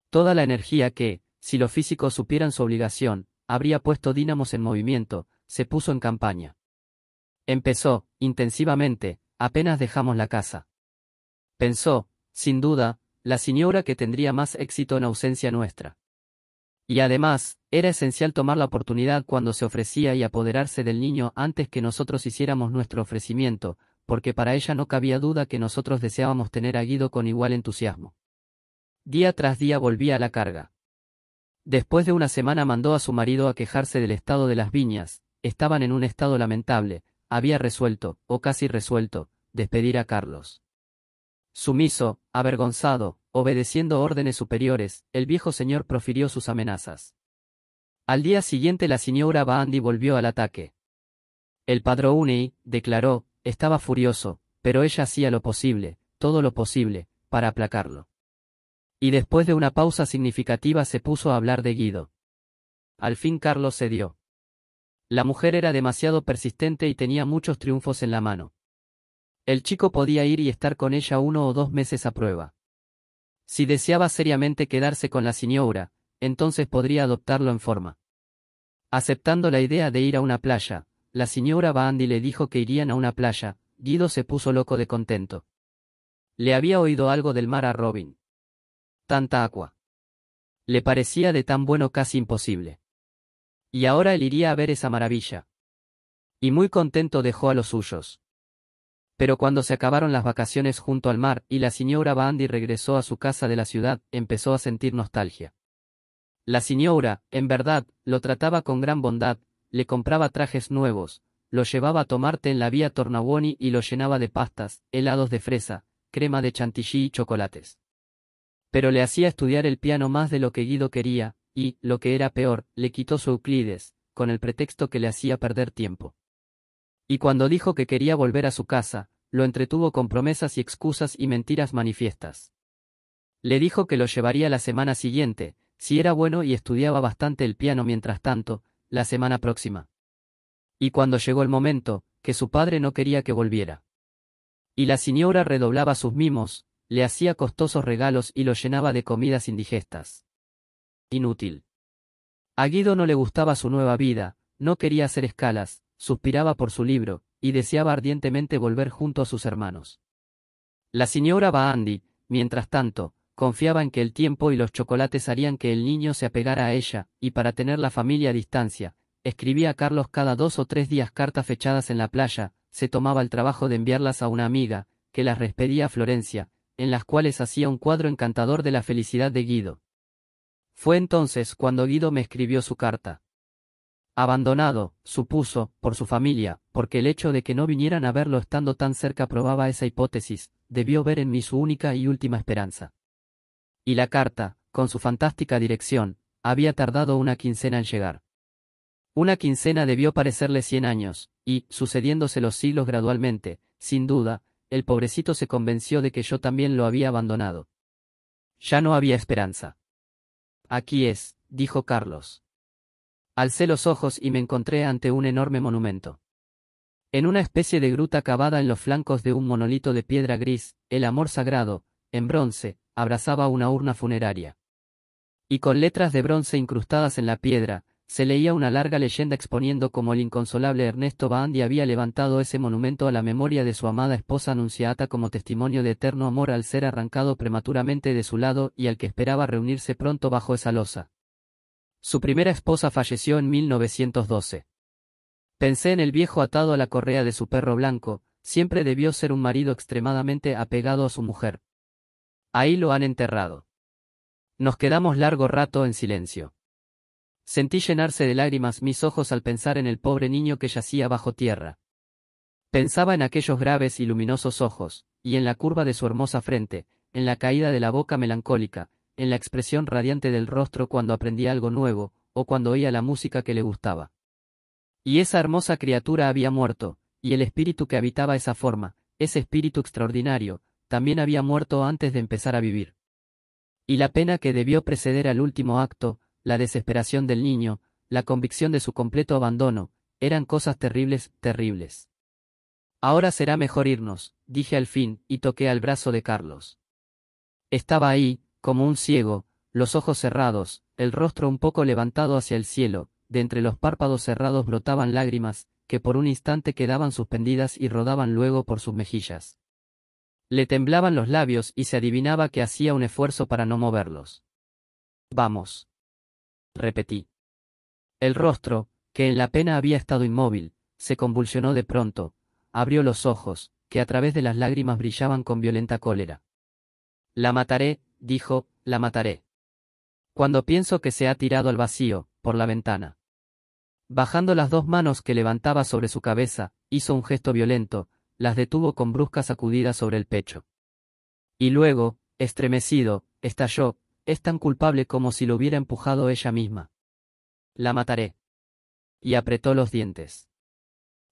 Toda la energía que, si los físicos supieran su obligación, habría puesto dínamos en movimiento, se puso en campaña. Empezó, intensivamente, apenas dejamos la casa. Pensó, sin duda, la señora que tendría más éxito en ausencia nuestra. Y además, era esencial tomar la oportunidad cuando se ofrecía y apoderarse del niño antes que nosotros hiciéramos nuestro ofrecimiento, porque para ella no cabía duda que nosotros deseábamos tener a Guido con igual entusiasmo. Día tras día volvía a la carga. Después de una semana mandó a su marido a quejarse del estado de las viñas, estaban en un estado lamentable, había resuelto, o casi resuelto, despedir a Carlos. Sumiso, avergonzado, obedeciendo órdenes superiores, el viejo señor profirió sus amenazas. Al día siguiente la señora Bandy volvió al ataque. El padrone, declaró, estaba furioso, pero ella hacía lo posible, todo lo posible, para aplacarlo. Y después de una pausa significativa se puso a hablar de Guido. Al fin Carlos cedió. La mujer era demasiado persistente y tenía muchos triunfos en la mano. El chico podía ir y estar con ella 1 o 2 meses a prueba. Si deseaba seriamente quedarse con la señora, entonces podría adoptarlo en forma. Aceptando la idea de ir a una playa, la señora Bandy le dijo que irían a una playa. Guido se puso loco de contento. Le había oído algo del mar a Robin. Tanta agua. Le parecía de tan bueno casi imposible. Y ahora él iría a ver esa maravilla. Y muy contento dejó a los suyos. Pero cuando se acabaron las vacaciones junto al mar y la señora Bandy regresó a su casa de la ciudad, empezó a sentir nostalgia. La señora, en verdad, lo trataba con gran bondad, le compraba trajes nuevos, lo llevaba a tomar té en la vía Tornabuoni y lo llenaba de pastas, helados de fresa, crema de chantilly y chocolates. Pero le hacía estudiar el piano más de lo que Guido quería, y, lo que era peor, le quitó su Euclides, con el pretexto que le hacía perder tiempo. Y cuando dijo que quería volver a su casa, lo entretuvo con promesas y excusas y mentiras manifiestas. Le dijo que lo llevaría la semana siguiente, si era bueno y estudiaba bastante el piano mientras tanto, la semana próxima. Y cuando llegó el momento, que su padre no quería que volviera. Y la señora redoblaba sus mimos, le hacía costosos regalos y lo llenaba de comidas indigestas. Inútil. A Guido no le gustaba su nueva vida, no quería hacer escalas, suspiraba por su libro, y deseaba ardientemente volver junto a sus hermanos. La señora Bandy, mientras tanto, confiaba en que el tiempo y los chocolates harían que el niño se apegara a ella, y para tener la familia a distancia, escribía a Carlos cada 2 o 3 días cartas fechadas en la playa, se tomaba el trabajo de enviarlas a una amiga, que las expedía a Florencia, en las cuales hacía un cuadro encantador de la felicidad de Guido. Fue entonces cuando Guido me escribió su carta. Abandonado, supuso, por su familia, porque el hecho de que no vinieran a verlo estando tan cerca probaba esa hipótesis, debió ver en mí su única y última esperanza. Y la carta, con su fantástica dirección, había tardado una quincena en llegar. Una quincena debió parecerle 100 años, y, sucediéndose los siglos gradualmente, sin duda, el pobrecito se convenció de que yo también lo había abandonado. Ya no había esperanza. Aquí es, dijo Carlos. Alcé los ojos y me encontré ante un enorme monumento. En una especie de gruta cavada en los flancos de un monolito de piedra gris, el amor sagrado, en bronce, abrazaba una urna funeraria. Y con letras de bronce incrustadas en la piedra, se leía una larga leyenda exponiendo cómo el inconsolable Ernesto Bandy había levantado ese monumento a la memoria de su amada esposa Annunziata como testimonio de eterno amor al ser arrancado prematuramente de su lado y al que esperaba reunirse pronto bajo esa losa. Su primera esposa falleció en 1912. Pensé en el viejo atado a la correa de su perro blanco, siempre debió ser un marido extremadamente apegado a su mujer. Ahí lo han enterrado. Nos quedamos largo rato en silencio. Sentí llenarse de lágrimas mis ojos al pensar en el pobre niño que yacía bajo tierra. Pensaba en aquellos graves y luminosos ojos, y en la curva de su hermosa frente, en la caída de la boca melancólica, en la expresión radiante del rostro cuando aprendía algo nuevo, o cuando oía la música que le gustaba. Y esa hermosa criatura había muerto, y el espíritu que habitaba esa forma, ese espíritu extraordinario, también había muerto antes de empezar a vivir. Y la pena que debió preceder al último acto, la desesperación del niño, la convicción de su completo abandono, eran cosas terribles, terribles. Ahora será mejor irnos, dije al fin, y toqué al brazo de Carlos. Estaba ahí, como un ciego, los ojos cerrados, el rostro un poco levantado hacia el cielo, de entre los párpados cerrados brotaban lágrimas, que por un instante quedaban suspendidas y rodaban luego por sus mejillas. Le temblaban los labios y se adivinaba que hacía un esfuerzo para no moverlos. Vamos. Repetí. El rostro, que en la pena había estado inmóvil, se convulsionó de pronto, abrió los ojos, que a través de las lágrimas brillaban con violenta cólera. La mataré, dijo, la mataré. Cuando pienso que se ha tirado al vacío, por la ventana. Bajando las 2 manos que levantaba sobre su cabeza, hizo un gesto violento, las detuvo con bruscas sacudidas sobre el pecho. Y luego, estremecido, estalló, es tan culpable como si lo hubiera empujado ella misma. La mataré. Y apretó los dientes.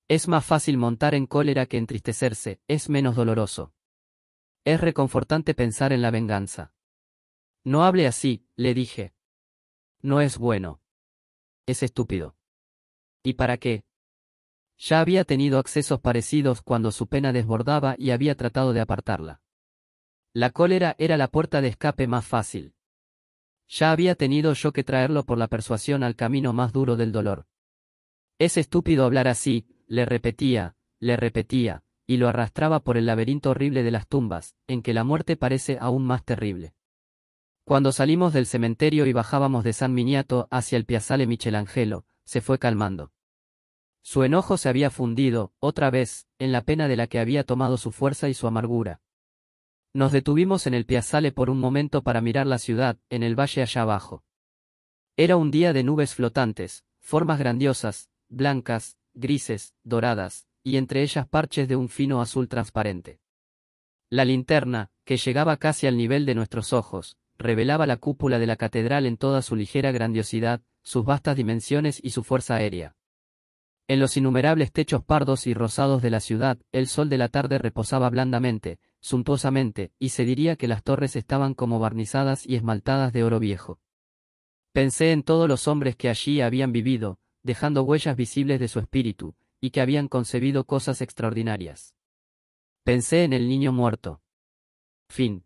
Es más fácil montar en cólera que entristecerse, es menos doloroso. Es reconfortante pensar en la venganza. No hable así, le dije. No es bueno. Es estúpido. ¿Y para qué? Ya había tenido accesos parecidos cuando su pena desbordaba y había tratado de apartarla. La cólera era la puerta de escape más fácil. Ya había tenido yo que traerlo por la persuasión al camino más duro del dolor. Es estúpido hablar así, le repetía, y lo arrastraba por el laberinto horrible de las tumbas, en que la muerte parece aún más terrible. Cuando salimos del cementerio y bajábamos de San Miniato hacia el Piazzale Michelangelo, se fue calmando. Su enojo se había fundido, otra vez, en la pena de la que había tomado su fuerza y su amargura. Nos detuvimos en el Piazzale por un momento para mirar la ciudad, en el valle allá abajo. Era un día de nubes flotantes, formas grandiosas, blancas, grises, doradas, y entre ellas parches de un fino azul transparente. La linterna, que llegaba casi al nivel de nuestros ojos, revelaba la cúpula de la catedral en toda su ligera grandiosidad, sus vastas dimensiones y su fuerza aérea. En los innumerables techos pardos y rosados de la ciudad, el sol de la tarde reposaba blandamente, suntuosamente, y se diría que las torres estaban como barnizadas y esmaltadas de oro viejo. Pensé en todos los hombres que allí habían vivido, dejando huellas visibles de su espíritu, y que habían concebido cosas extraordinarias. Pensé en el niño muerto. Fin.